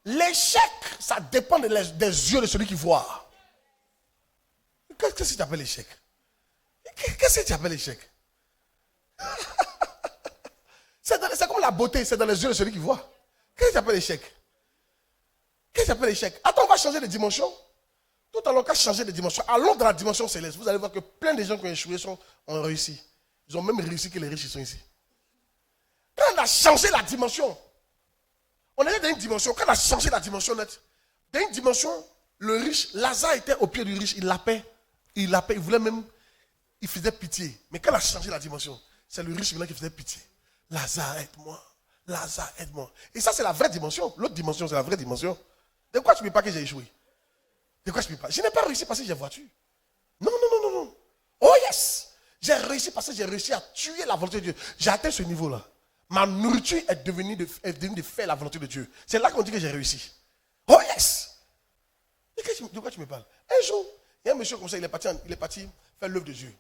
l'échec, ça dépend des yeux de celui qui voit. Qu'est-ce que tu appelles l'échec? Qu'est-ce que tu appelles l'échec? C'est comme la beauté, c'est dans les yeux de celui qui voit. Qu'est-ce que tu appelles l'échec? Qu'est-ce que tu appelles l'échec? Attends, on va changer de dimension. Tout à l'heure, on va changer de dimension. Allons dans la dimension céleste. Vous allez voir que plein de gens qui ont échoué ont réussi. Ils ont même réussi que les riches sont ici. Quand on a changé la dimension, on était dans une dimension. Quand on a changé la dimension nette, dans une dimension, le riche, Lazare était au pied du riche, il l'appelait, il voulait même, il faisait pitié. Mais quand on a changé la dimension, c'est le riche qui faisait pitié. Lazare, aide-moi. Lazare, aide-moi. Et ça, c'est la vraie dimension. L'autre dimension, c'est la vraie dimension. De quoi tu ne veux pas que j'ai échoué? De quoi je ne peux pas? Je n'ai pas réussi parce que j'ai voiture. Non, non, non, non, non. Oh yes! J'ai réussi parce que j'ai réussi à tuer la volonté de Dieu. J'ai atteint ce niveau-là. Ma nourriture est devenue de faire la volonté de Dieu. C'est là qu'on dit que j'ai réussi. Oh yes! De quoi tu me parles? Un jour, il y a un monsieur comme ça, il est parti faire l'œuvre de Dieu.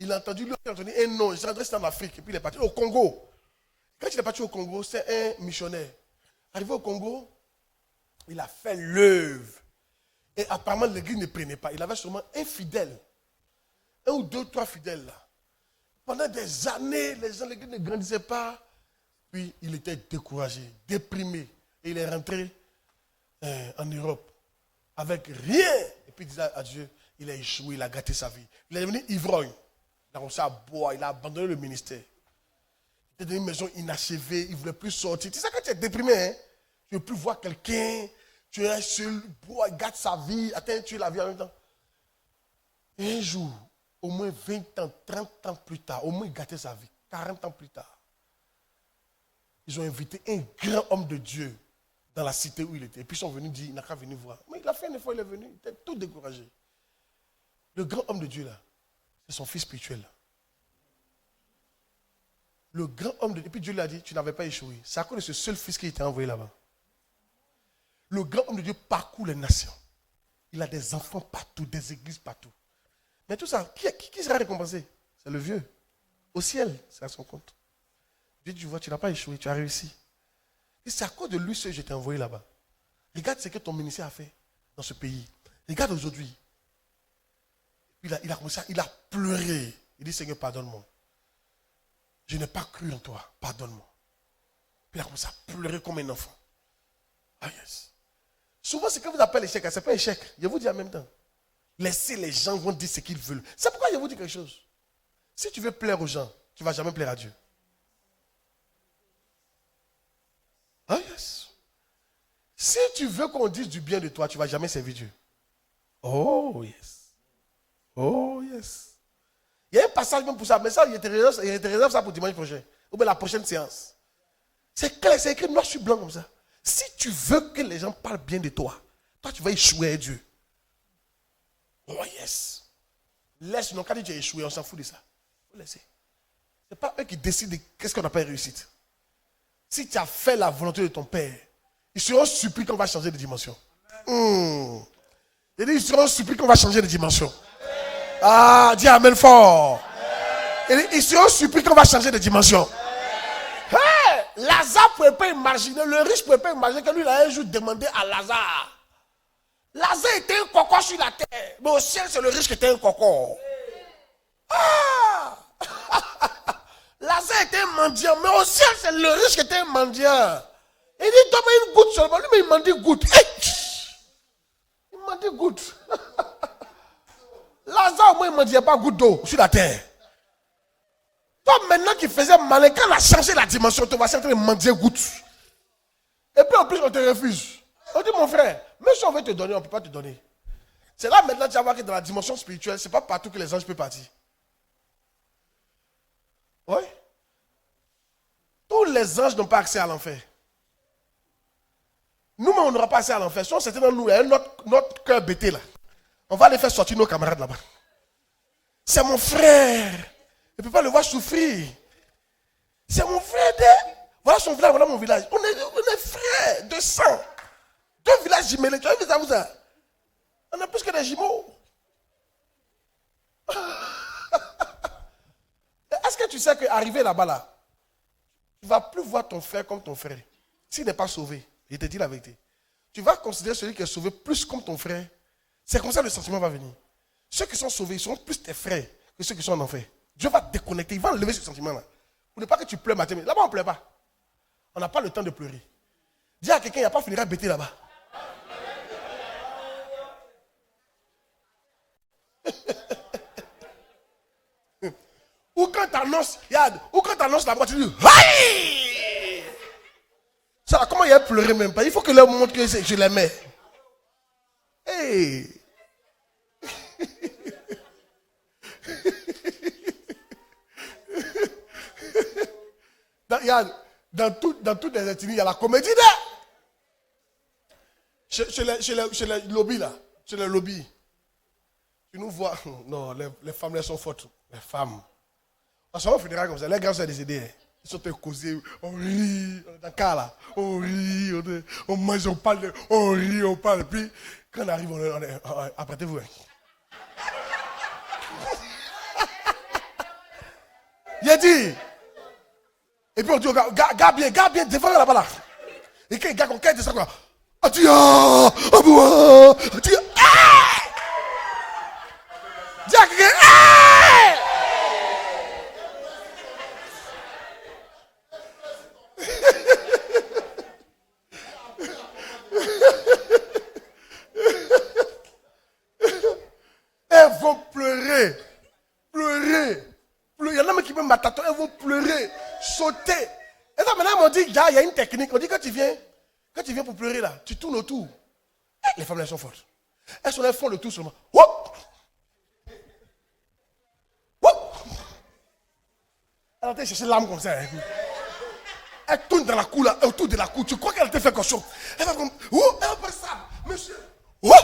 Il a entendu, un nom, il s'est adressé en Afrique, et puis il est parti au Congo. Quand il est parti au Congo, c'est un missionnaire. Arrivé au Congo, il a fait l'œuvre. Et apparemment, l'église ne prenait pas. Il avait seulement un fidèle. Un ou deux, trois fidèles là. Pendant des années, les gens, l'église ne grandissait pas. Puis il était découragé, déprimé. Et il est rentré en Europe avec rien. Et puis il disait à Dieu, il a échoué, il a gâté sa vie. Il est devenu ivrogne. Il a commencé à boire, il a abandonné le ministère. Il était dans une maison inachevée, il ne voulait plus sortir. Tu sais, quand tu es déprimé, hein, tu ne veux plus voir quelqu'un, tu es seul, bois, il gâte sa vie, attends, tu es la vie en même temps. Et un jour, au moins 20 ans, 30 ans plus tard, au moins il gâtait sa vie, 40 ans plus tard, ils ont invité un grand homme de Dieu dans la cité où il était. Et puis ils sont venus dire, il n'a qu'à venir voir. Mais il a fait une fois, il est venu, il était tout découragé. Le grand homme de Dieu là, c'est son fils spirituel là. Le grand homme de Dieu, et puis Dieu lui a dit, tu n'avais pas échoué. C'est à cause de ce seul fils qui était envoyé là-bas. Le grand homme de Dieu parcourt les nations. Il a des enfants partout, des églises partout. Mais tout ça, qui sera récompensé? C'est le vieux. Au ciel, c'est à son compte. Dieu dit, tu vois, tu n'as pas échoué, tu as réussi. Et c'est à cause de lui que je t'ai envoyé là-bas. Regarde ce que ton ministère a fait dans ce pays. Regarde aujourd'hui. Il a commencé, il a pleuré. Il dit, Seigneur, pardonne-moi. Je n'ai pas cru en toi, pardonne-moi. Puis il a commencé à pleurer comme un enfant. Ah yes. Souvent, ce que vous appelez échec, ce n'est pas échec. Je vous dis en même temps. Laissez les gens vont dire ce qu'ils veulent. C'est pourquoi je vous dis quelque chose. Si tu veux plaire aux gens, tu ne vas jamais plaire à Dieu. Ah yes. Si tu veux qu'on dise du bien de toi, tu ne vas jamais servir Dieu. Oh yes. Oh yes. Il y a un passage même pour ça, mais ça, il te réserve ça pour dimanche prochain. Ou bien la prochaine séance. C'est clair, c'est écrit noir sur blanc comme ça. Si tu veux que les gens parlent bien de toi, toi tu vas échouer à Dieu. Oh yes. Laisse, non, quand tu as échoué, on s'en fout de ça. Il faut laisser. Ce n'est pas eux qui décident de qu'est-ce qu'on appelle réussite. Si tu as fait la volonté de ton Père, ils seront surpris qu'on va changer de dimension. Ils seront surpris qu'on va changer de dimension. Ah, dis Amen fort. Ils seront surpris qu'on va changer de dimension. Hey, Lazare ne pouvait pas imaginer, le riche ne pouvait pas imaginer que lui, il a un jour demandé à Lazare. Lazare était un cocon sur la terre, mais au ciel, c'est le riche qui était un cocon. Ah! Lazare était un mendiant, mais au ciel, c'est le riche qui était un mendiant. Il dit, donne-moi une goutte seulement. Lui, mais il m'a dit goutte. Il m'a dit goutte. Lazare, moi, il ne me disait pas goutte d'eau sur la terre. Toi, maintenant qui faisait malin, quand on a changé la dimension, tu vas en train de mendier goutte. Et puis en plus, on te refuse. On dit, mon frère, même si on veut te donner, on ne peut pas te donner. C'est là maintenant que tu vas voir que dans la dimension spirituelle, ce n'est pas partout que les anges peuvent partir. Oui. Tous les anges n'ont pas accès à l'enfer. Nous-mêmes, on n'aura pas accès à l'enfer. Si on s'était dans nous, notre cœur bêté là. On va aller faire sortir nos camarades là-bas. C'est mon frère. Je ne peux pas le voir souffrir. C'est mon frère. Voilà son village, voilà mon village. On est frères de sang. Deux villages jumelés. Tu as vu ça? On a plus que des jumeaux. Est-ce que tu sais qu'arriver là-bas, là, tu ne vas plus voir ton frère comme ton frère. S'il n'est pas sauvé, je te dis la vérité. Tu vas considérer celui qui est sauvé plus comme ton frère. C'est comme ça que le sentiment va venir. Ceux qui sont sauvés, ils seront plus tes frères que ceux qui sont en enfer. Dieu va te déconnecter, il va enlever ce sentiment-là. Pour ne pas que tu pleures matin. Là-bas, on ne pleure pas. On n'a pas le temps de pleurer. Dis à quelqu'un, il n'y a pas fini à bêter là-bas. Ou quand tu annonces, regarde, ou quand tu annonces la voiture, tu dis, aïe! Ça, comment il a pleuré même pas? Il faut que leur montre que je l'aimais. Hey! Regarde, dans toutes les ethnies, il y a la comédie là. Chez les lobbies là, chez les lobbies. Tu nous vois, non, les femmes elles sont fortes. Les femmes. En ce moment, on finira comme ça. Les gars sont décédés. Ils sont causés, on rit, on est dans le cas là. On rit, on mange, on parle, on rit, on parle. Puis, quand on arrive, apprêtez-vous. J'ai dit, Et puis on dit, garde bien, devant là-bas là. Et quand il garde, on caille de ça quoi. Atia, aboua, atia, dis à quelqu'un, elles vont pleurer. Il y en a même qui me m'attendent, elles vont pleurer, sauter. Et ça, maintenant, on dit, il y a une technique. On dit, quand tu viens pour pleurer là, tu tournes autour. Les femmes, elles sont fortes. Elles font le tour seulement. Woup! Woup! Elle a été chercher l'âme comme ça. Elle tourne dans la cour là, autour de la cour. Tu crois qu'elle a été fait quelque chose? Elle va comme, woup! Elle va faire ça, monsieur. Woup!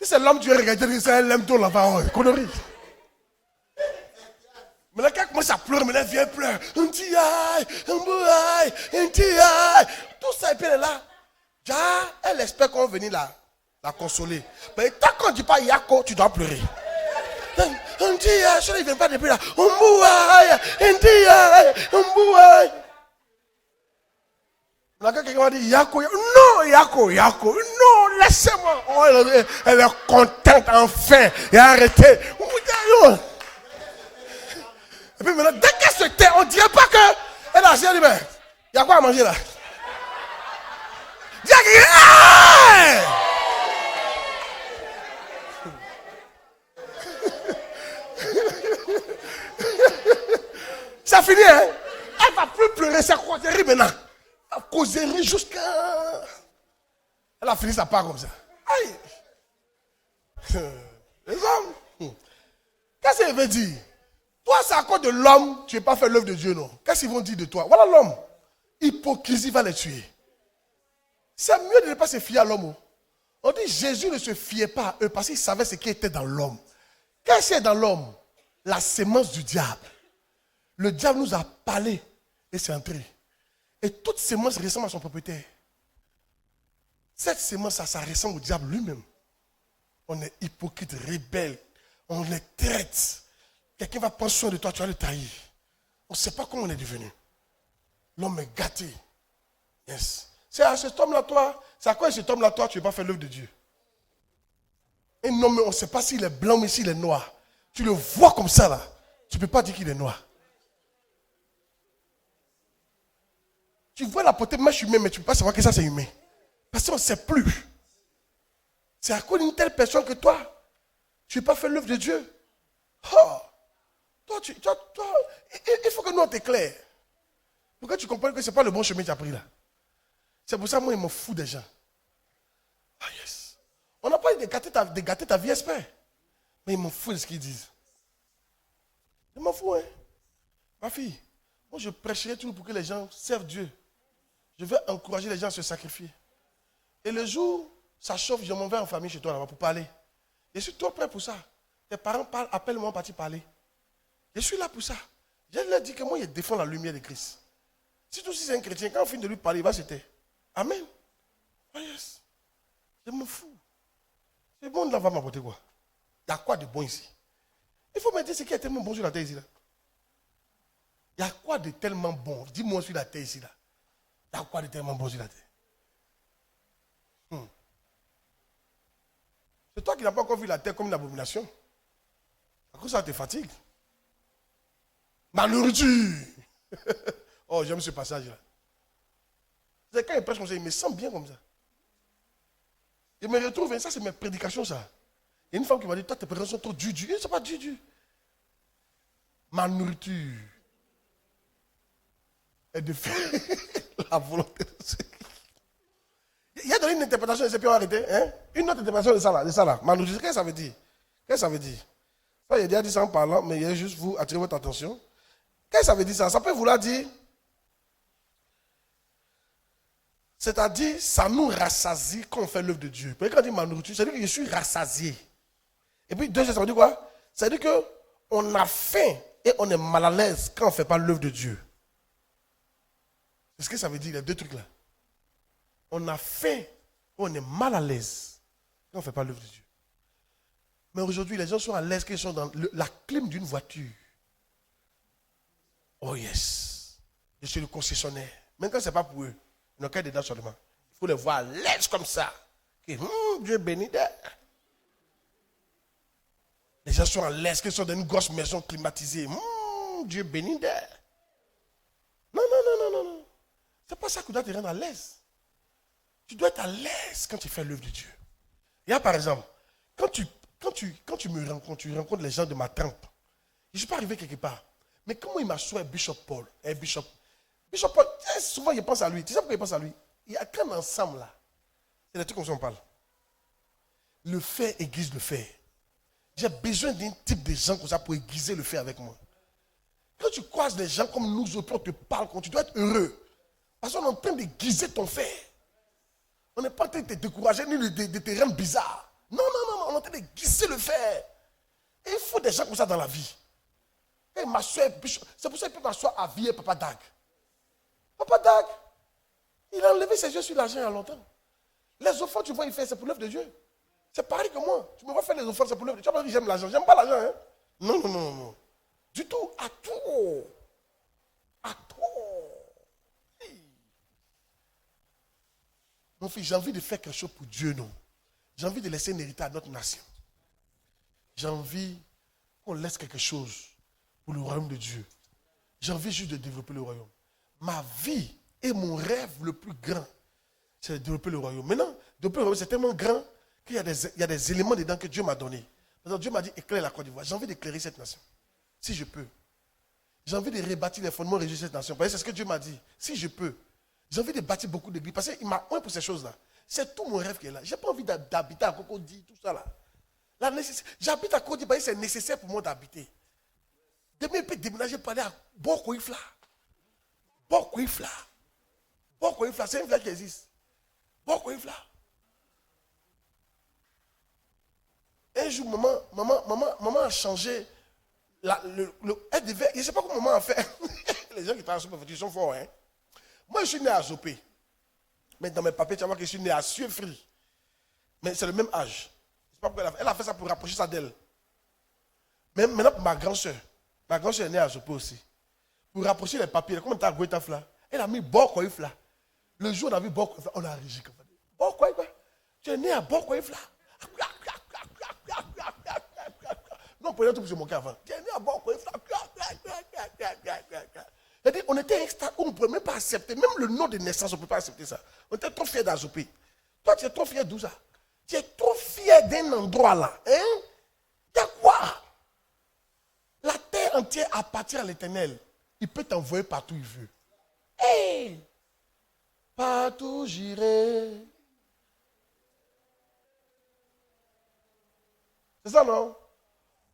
Si c'est l'homme, tu vas regarder, c'est elle aime ton là-bas, connerie. Mais là, quand elle commence à pleurer, mais elle vient pleurer. Un petit aïe, un beau aïe, un petit aïe. Tout ça, et puis elle est là. Elle espère qu'on va venir la consoler. Mais tant qu'on ne dit pas Yako, tu dois pleurer. Un petit aïe, je ne viens pas depuis là. Un beau aïe, un petit aïe, un beau aïe. Là, quand quelqu'un va dire Yako, non, Yako, non, laissez-moi. Oh, elle est contente, enfin. Et arrêtez. Et puis maintenant, dès qu'elle se tait, on ne dirait pas qu'elle a dit, mais il y a quoi à manger là? Dis à quelqu'un, ça finit, hein? Elle ne va plus pleurer, c'est causerie maintenant. Causerie jusqu'à... Elle a fini sa part comme ça. Aïe! Les hommes, qu'est-ce qu'elle veut dire? Toi, c'est à cause de l'homme, tu n'as pas fait l'œuvre de Dieu, non? Qu'est-ce qu'ils vont dire de toi? Voilà l'homme. Hypocrisie va les tuer. C'est mieux de ne pas se fier à l'homme. On dit Jésus ne se fiait pas à eux parce qu'il savait ce qui était dans l'homme. Qu'est-ce qui est dans l'homme? La sémence du diable. Le diable nous a parlé et c'est entré. Et toute sémence ressemble à son propriétaire. Cette sémence, ça ressemble au diable lui-même. On est hypocrite, rebelle. On les traite. Quelqu'un va prendre soin de toi, tu vas le trahir. On ne sait pas comment on est devenu. L'homme est gâté. Yes. C'est à cet homme-là, toi. C'est à quoi cet homme-là, toi, tu n'as pas fait l'œuvre de Dieu. Et non, mais on ne sait pas s'il est blanc ou s'il est noir. Tu le vois comme ça, là. Tu ne peux pas dire qu'il est noir. Tu vois la potée mèche humaine, mais tu ne peux pas savoir que ça, c'est humain. Parce qu'on ne sait plus. C'est à cause d'une telle personne que toi, tu n'as pas fait l'œuvre de Dieu. Oh. Toi, il faut que nous on t'éclaire. Pour que tu comprennes que ce n'est pas le bon chemin que tu as pris là. C'est pour ça que moi, il me fout des gens. Ah yes. On n'a pas de gâter ta vie, espère. Mais ils m'en foutent de ce qu'ils disent. Ils m'en foutent, hein. Ma fille, moi je prêcherai toujours pour que les gens servent Dieu. Je veux encourager les gens à se sacrifier. Et le jour, ça chauffe, je m'en vais en famille chez toi là-bas pour parler. Je suis trop prêt pour ça. Tes parents parlent, appelle-moi partir parler. Je suis là pour ça. Je leur dis que moi, je défends la lumière de Christ. Surtout si c'est un chrétien, quand on finit de lui parler, il va se taire. Amen. Oh yes. Je me fous. Ce monde là va m'apporter quoi? Il y a quoi de bon ici? Il faut me dire ce qui est tellement bon sur la terre ici là. Il y a quoi de tellement bon? Dis-moi sur la terre ici là. Il y a quoi de tellement bon sur la terre? C'est toi qui n'as pas encore vu la terre comme une abomination. À cause ça te fatigue. Ma nourriture. Oh, j'aime ce passage-là. C'est quand il prêche comme ça, il me sent bien comme ça. Je me retrouve, ça c'est mes prédications ça. Il y a une femme qui m'a dit, toi tes prédications sont trop dures. C'est pas dur. Ma nourriture est de faire la volonté de Dieu. Il y a donné une interprétation, et puis on a arrêté. Hein? Une autre interprétation de ça là. Ma nourriture, qu'est-ce que ça veut dire? Qu'est-ce que ça veut dire? Ça, il a déjà dit ça en parlant, mais il a juste vous attirer votre attention. Qu'est-ce que ça veut dire ça? Ça peut vouloir dire, c'est-à-dire, ça nous rassasie quand on fait l'œuvre de Dieu. Quand on dit ma nourriture, ça veut dire que je suis rassasié. Et puis, deuxième, ça veut dire quoi? Ça veut dire qu'on a faim et on est mal à l'aise quand on ne fait pas l'œuvre de Dieu. C'est ce que ça veut dire, les deux trucs là. On a faim et on est mal à l'aise quand on ne fait pas l'œuvre de Dieu. Mais aujourd'hui, les gens sont à l'aise qu'ils sont dans la clim d'une voiture. Oh yes. Je suis le concessionnaire. Même quand ce n'est pas pour eux, ils n'ont qu'à être dedans seulement. Il faut les voir à l'aise comme ça. Et, Dieu béni d'eux. Les gens sont à l'aise qu'ils sont dans une grosse maison climatisée. Dieu béni d'eux. Non, non, non, non, non. C'est pas ça que doit te rendre à l'aise. Tu dois être à l'aise quand tu fais l'œuvre de Dieu. Il y a par exemple, quand tu me rencontres, tu rencontres les gens de ma trempe. Je ne suis pas arrivé quelque part. Mais comment il m'assoit Bishop Paul? Bishop Paul, souvent il pense à lui. Tu sais pourquoi il pense à lui? Il y a qu'un ensemble là. C'est des trucs comme ça on parle. Le fait aiguise le fait. J'ai besoin d'un type de gens comme ça pour aiguiser le fait avec moi. Quand tu croises des gens comme nous autres, on te parle, tu dois être heureux. Parce qu'on est en train d'aiguiser ton fait. On n'est pas en train de te décourager ni de te rendre bizarre. Non, non, non, on est en train d'aiguiser le fait. Et il faut des gens comme ça dans la vie. Et ma soeur, c'est pour ça qu'il peut m'asseoir à vie Papa Dag. Papa Dag, il a enlevé ses yeux sur l'argent il y a longtemps. Les offrandes, tu vois, il fait, c'est pour l'œuvre de Dieu. C'est pareil que moi. Tu me vois faire les offrandes, c'est pour l'œuvre de Dieu. Tu vas me dire, j'aime l'argent. J'aime pas l'argent. Hein? Non, non, non, non. Du tout, à tout. À tout. Mon fils, j'ai envie de faire quelque chose pour Dieu, non. J'ai envie de laisser un héritage à notre nation. J'ai envie qu'on laisse quelque chose pour le royaume de Dieu. J'ai envie juste de développer le royaume. Ma vie et mon rêve le plus grand, c'est de développer le royaume. Maintenant, développer le royaume, c'est tellement grand qu'il y a des éléments dedans que Dieu m'a donné. Dieu m'a dit, éclaire la Côte d'Ivoire. J'ai envie d'éclairer cette nation. Si je peux. J'ai envie de rebâtir les fondements religieux de cette nation. Parce que c'est ce que Dieu m'a dit. Si je peux. J'ai envie de bâtir beaucoup d'églises. Parce qu'il m'a oint pour ces choses-là. C'est tout mon rêve qui est là. Je n'ai pas envie d'habiter à Cocody, tout ça là. J'habite à Cocody parce que c'est nécessaire pour moi d'habiter. Demain, il peut déménager pour aller à Bokoifla. Bokoifla. Bokoifla, c'est un village qui existe. Bokoifla. Un jour, maman a changé. Elle devait, je ne sais pas comment maman a fait. Les gens qui travaillent sur la préfecture sont forts. Hein? Moi, je suis né à Zopé. Mais dans mes papiers, tu vas voir que je suis né à Suefri. Mais c'est le même âge. Je sais pas pourquoi elle a fait ça pour rapprocher ça d'elle. Mais maintenant, pour ma grand-soeur est née à Zopé aussi. Pour rapprocher les papiers, comme tu as Goetafla, elle a mis Bokoifla. Le jour où on a vu Bokoifla, on a régi. Bokoifla, tu es né à Bokoifla. Non, pour tout, je me moquais avant. Tu es né à Bokoifla. On était extra, on ne pouvait même pas accepter, même le nom de naissance, on ne peut pas accepter ça. On était trop fiers d'Azopé. Toi, tu es trop fier d'où ça? Tu es trop fier d'un endroit là. Hein? Il y a quoi? La terre entière appartient à l'Éternel. Il peut t'envoyer partout où il veut. Hey! Partout j'irai. C'est ça, non?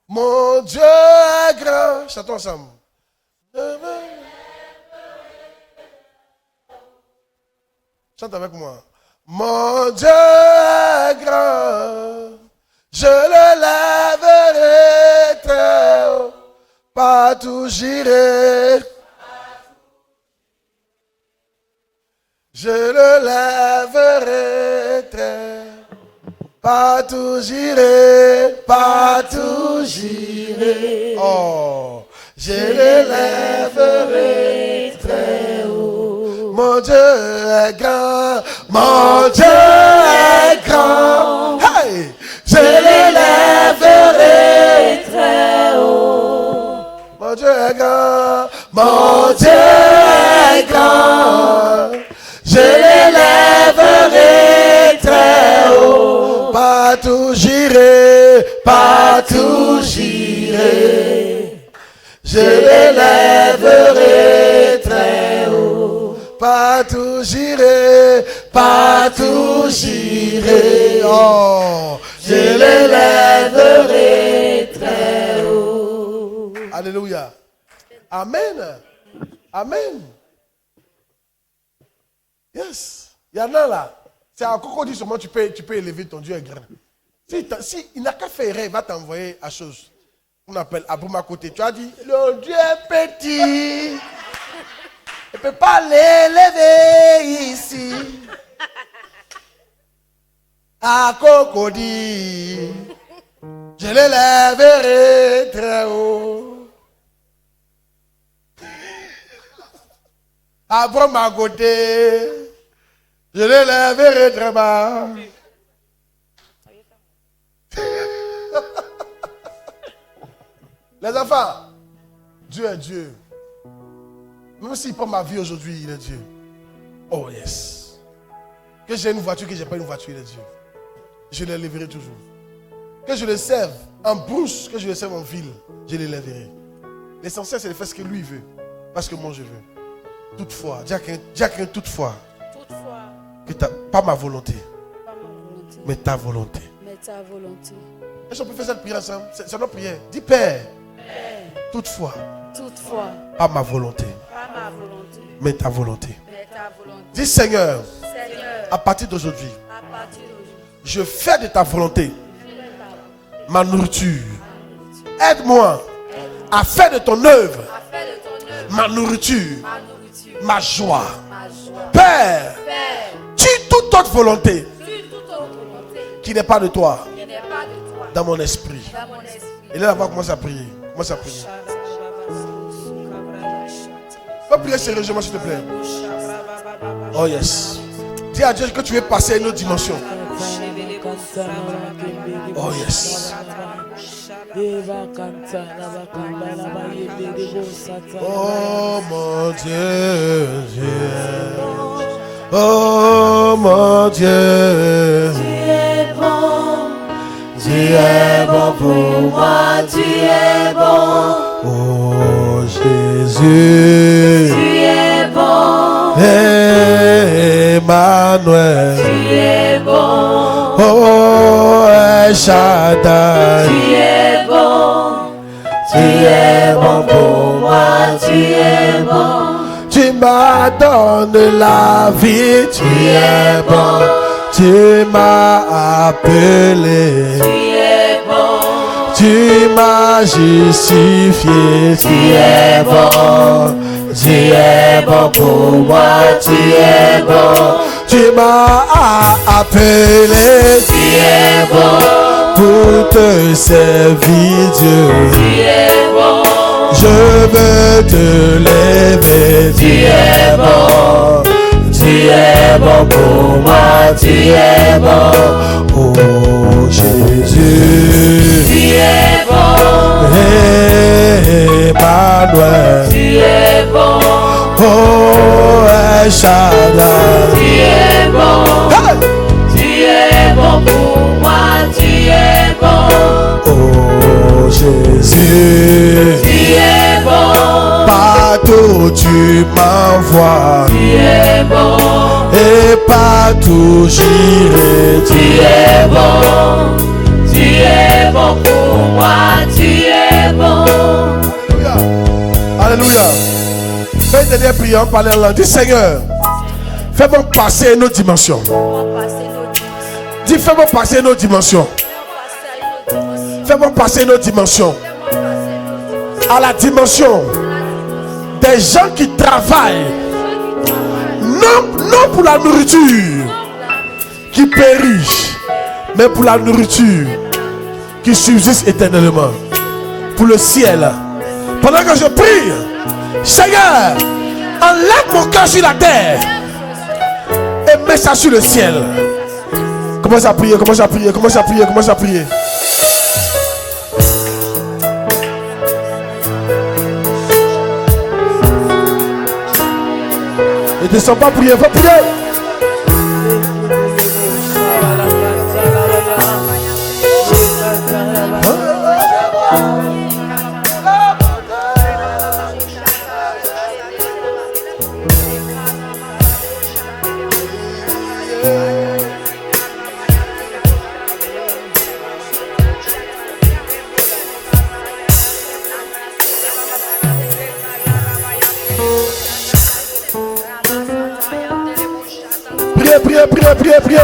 Mon Dieu est grand. Chantons ensemble. Chante avec moi. Mon Dieu est grand. Je le lèverai très haut. Partout j'irai. Je le lèverai très haut. Partout j'irai. Partout j'irai. Oh. Je le lèverai très haut. Mon Dieu est grand. Mon Dieu est grand. Hey! Je le lèverai très haut. Mon Dieu est grand. Mon Dieu est grand. Je le lèverai très haut. Partout j'irai. Partout j'irai. Je le lèverai très haut. Partout j'irai. Partout j'irai. Oh. Je le lèverai très haut. Alléluia. Amen. Amen. Yes. Il y en a là. C'est à Cocody seulement tu peux élever ton Dieu est grand. Si il n'a qu'à faire rêve, il va t'envoyer à chose. On appelle à Bouma côté. Tu as dit, le Dieu est petit. Il ne peut pas l'élever ici. À Cocody. Je l'élèverai très haut. Après ma côté, je l'élèverai très bas. Les enfants, Dieu est Dieu. Même s'il prend ma vie aujourd'hui, il est Dieu. Oh yes. Que j'ai une voiture, que j'ai pas une voiture, il est Dieu. Je l'élèverai toujours. Que je le serve en brousse, que je le serve en ville, je l'élèverai. L'essentiel, c'est de faire ce que lui veut. Pas ce que moi je veux. Toutefois, Jacques, toutefois. Que pas ma volonté. Mais ta volonté. Est-ce qu'on peut faire cette prière ensemble? C'est notre prière. Dis Père. Toutefois. Pas ma volonté. Mais ta volonté. Dis Seigneur. À partir d'aujourd'hui. Je fais de ta volonté ma nourriture. Aide-moi à faire de ton œuvre ma nourriture, ma joie. Père, tue toute autre volonté qui n'est pas de toi dans mon esprit. Et là, on va commencer à prier. Commence à prier. Va prier sérieusement, s'il te plaît. Oh yes. Dis à Dieu que tu veux passer à une autre dimension. Oh yes. Oh mon Dieu, Dieu. Oh mon Dieu. Tu es bon pour moi, tu es bon. Oh Jésus. Tu es bon. Emmanuel. Tu es bon. Oh El Shaddai. Tu es bon. Tu es bon pour moi, tu es bon. Tu m'as donné la vie, tu es bon. Tu m'as appelé, tu es bon. Tu m'as justifié, tu es bon. Tu es bon pour moi, tu es bon. Tu m'as appelé, tu es bon. Pour te servir Dieu, tu es bon. Je veux te lever, tu es bon. Tu es bon pour moi, tu es bon. Oh Jésus, tu es bon. Emmanuel, tu es bon. Oh El Shaddai, tu es bon. Hey! Tu es bon pour moi, tu es bon. Oh Jésus, tu es bon. Partout tu m'envoies, tu es bon. Et partout j'irai, tu es bon. Tu es bon pour moi, tu es bon. Alléluia. Alléluia. Fais une dernière prière, parler en langue. Dis Seigneur, fais-moi passer à une autre dimension. Dis fais-moi passer à une autre dimension. Fais-moi passer à une autre dimension. À la dimension des gens qui travaillent. Non pour la nourriture qui périt, mais pour la nourriture qui subsiste éternellement. Pour le ciel. Pendant que je prie, Seigneur, enlève mon cœur sur la terre et mets ça sur le ciel. Commence à prier, commence à prier, commence à prier, commence à prier. Ne descends pas prier, va prier. Priez.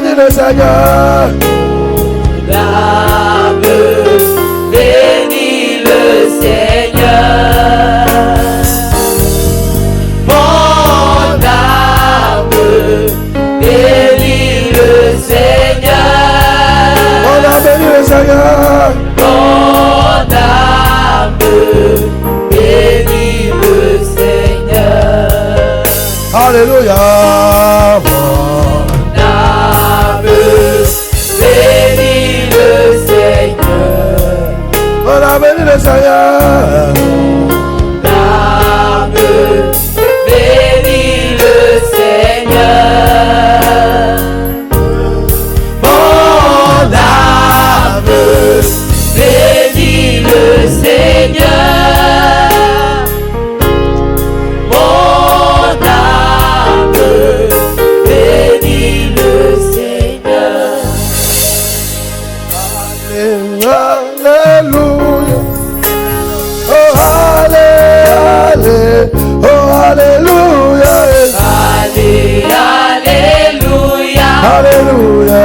bénis le Seigneur. Mon âme bénis le Seigneur. Mon âme bénis le Seigneur. On a béni le Seigneur. Mon âme bénis le Seigneur. Alléluia. Mon âme bénis le Seigneur. On a béni le Seigneur. Mon âme bénis le Seigneur. Mon âme bénis le Seigneur. Mon âme bénis le Seigneur. Alléluia. Oh, alléluia. Oh, alléluia. Allez, alléluia. Alléluia.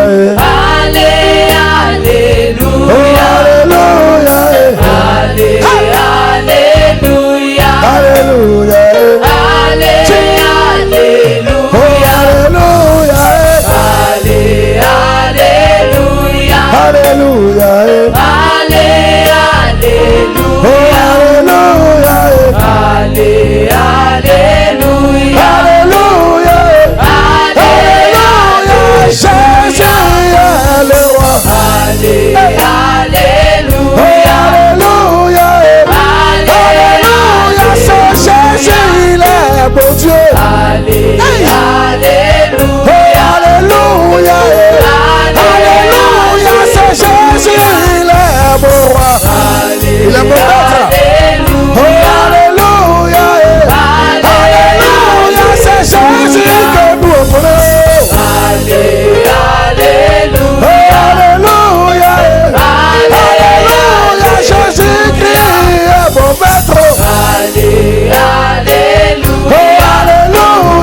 Allez, Oh, alléluia. alléluia. Allez, alléluia. Alléluia. Allez, Oh, alléluia. alléluia. Allez, alléluia. Alléluia. Allez, Oh, alléluia. alléluia. Allez, alléluia. Alléluia. Alléluia. Jésus est le roi. Allez, Oh, alléluia. alléluia. Alléluia. C'est Jésus, il est bon Dieu. Allez, Oh, alléluia. alléluia. Alléluia. C'est Jésus, il est bon roi. Il est bon maître. Oh, alléluia. Alléluia. C'est Jésus que nous prenons. Oh, alléluia. Alléluia. Jésus-Christ est bon maître. Oh,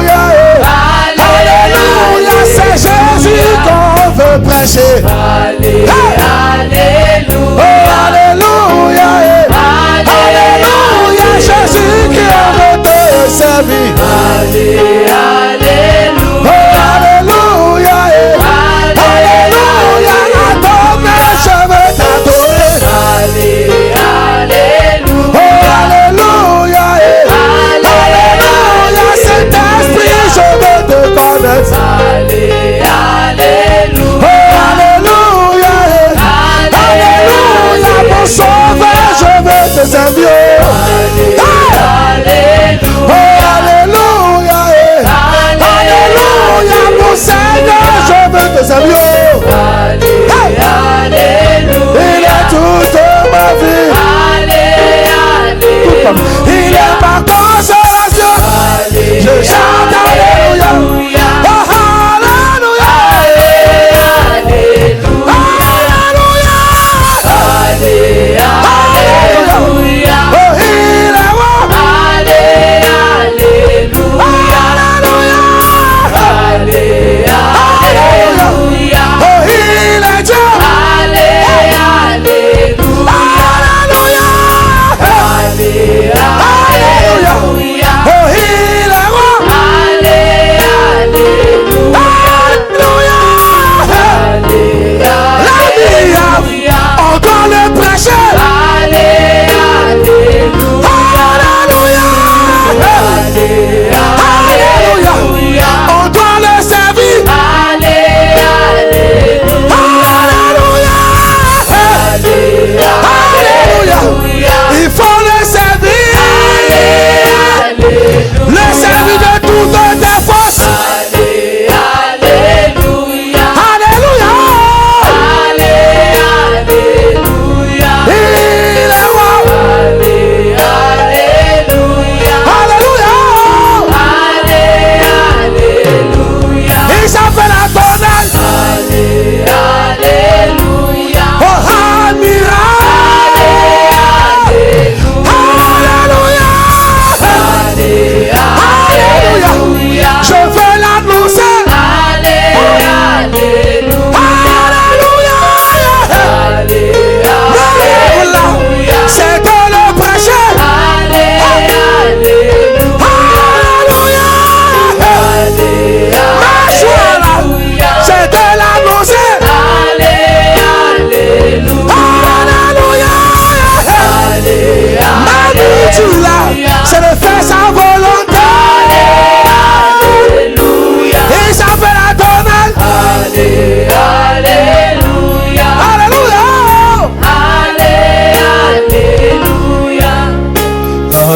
alléluia. Alléluia. C'est Jésus qu'on veut prêcher. Oh, alléluia. Alléluia. Jésus-Christ on veut te servir. Oh, alléluia. Alléluia. Adore, je veux t'adorer. Oh, alléluia. Alléluia. Saint-Esprit, je veux te connaître. Oh, alléluia.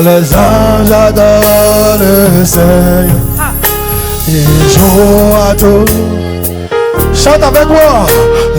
les anges adorent le Seigneur. Ils jouent à tout. Chante avec moi.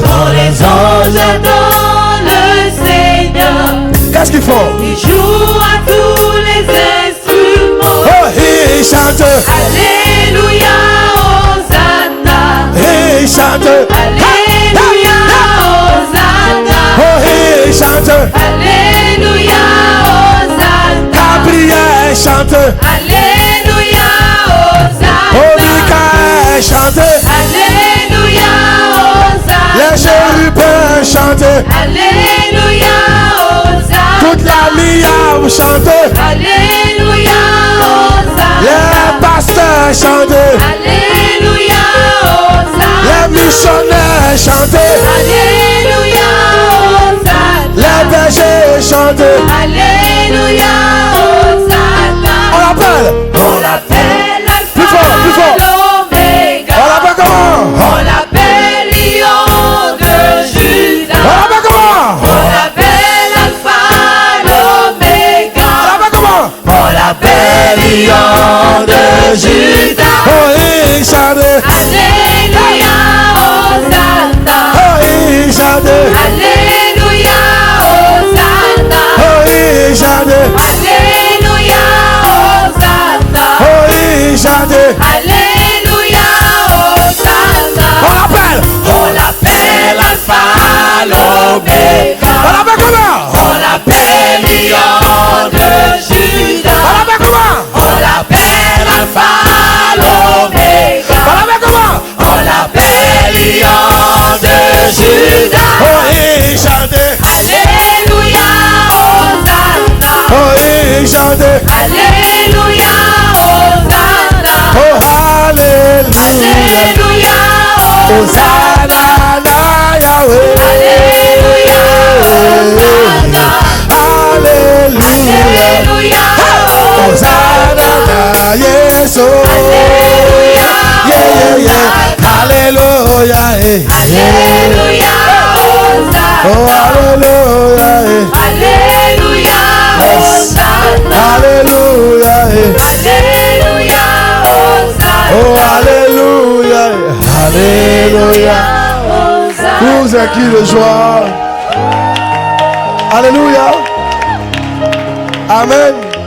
Quand les anges adorent le Seigneur, Qu'est-ce qu'ils font? ils jouent à tous les instruments. Oh, ils chantent. Alléluia, Hosanna. Ils chantent. Alléluia, Hosanna. Oh, ils chantent. Alléluia, Hosanna. Gabriel chante. Alléluia, Oh, Hosanna. Michael chante. Alléluia, Hosanna. Les chérubins chantent. Alléluia, Hosanna. Toute la lia chante. Alléluia, Hosanna. Les pasteurs chantent. Alléluia, Hosanna. Les missionnaires chantent. Alléluia, Hosanna. Les bergers chantent. Alléluia, Hosanna. On l'appelle. On l'appelle Alpha, Plus fort, plus fort. l'Oméga. On l'appelle comment? On l'appelle Lion de On Juda. l'appelle comment? On l'appelle Alpha, l'Oméga. On l'appelle comment? On l'appelle Lion de Juda. Oh, il chante. Alléluia, Hosanna. Oh, il chante. Alléluia, Hosanna. Oh, il chante. Alléluia, Hosanna. Oh, il chante. Alléluia, Hosanna. On l'appelle. On l'appelle Alpha, l'Oméga. On l'appelle comment? On l'appelle Lion de Juda. On l'appelle comment? On l'appelle Alpha, l'Oméga. On l'appelle comment? On l'appelle Lion de Juda. Oh, il chante. Alléluia, Hosanna. Oh, il chante. Alléluia, Hosanna. Oh, alléluia. Alléluia, Hosanna. Hosanna, Yahweh. Alléluia, Hosanna. Alléluia. Alléluia, Hosanna, Yesu. Alléluia, Yeah, yeah, yeah. Alléluia. Alléluia, Hosanna. Oh, alléluia. Alléluia, Hosanna. Alléluia. Alléluia, Hosanna. Oh, alléluia. Alléluia. Hosanna. Vous êtes qui de joie? Alléluia. Amen.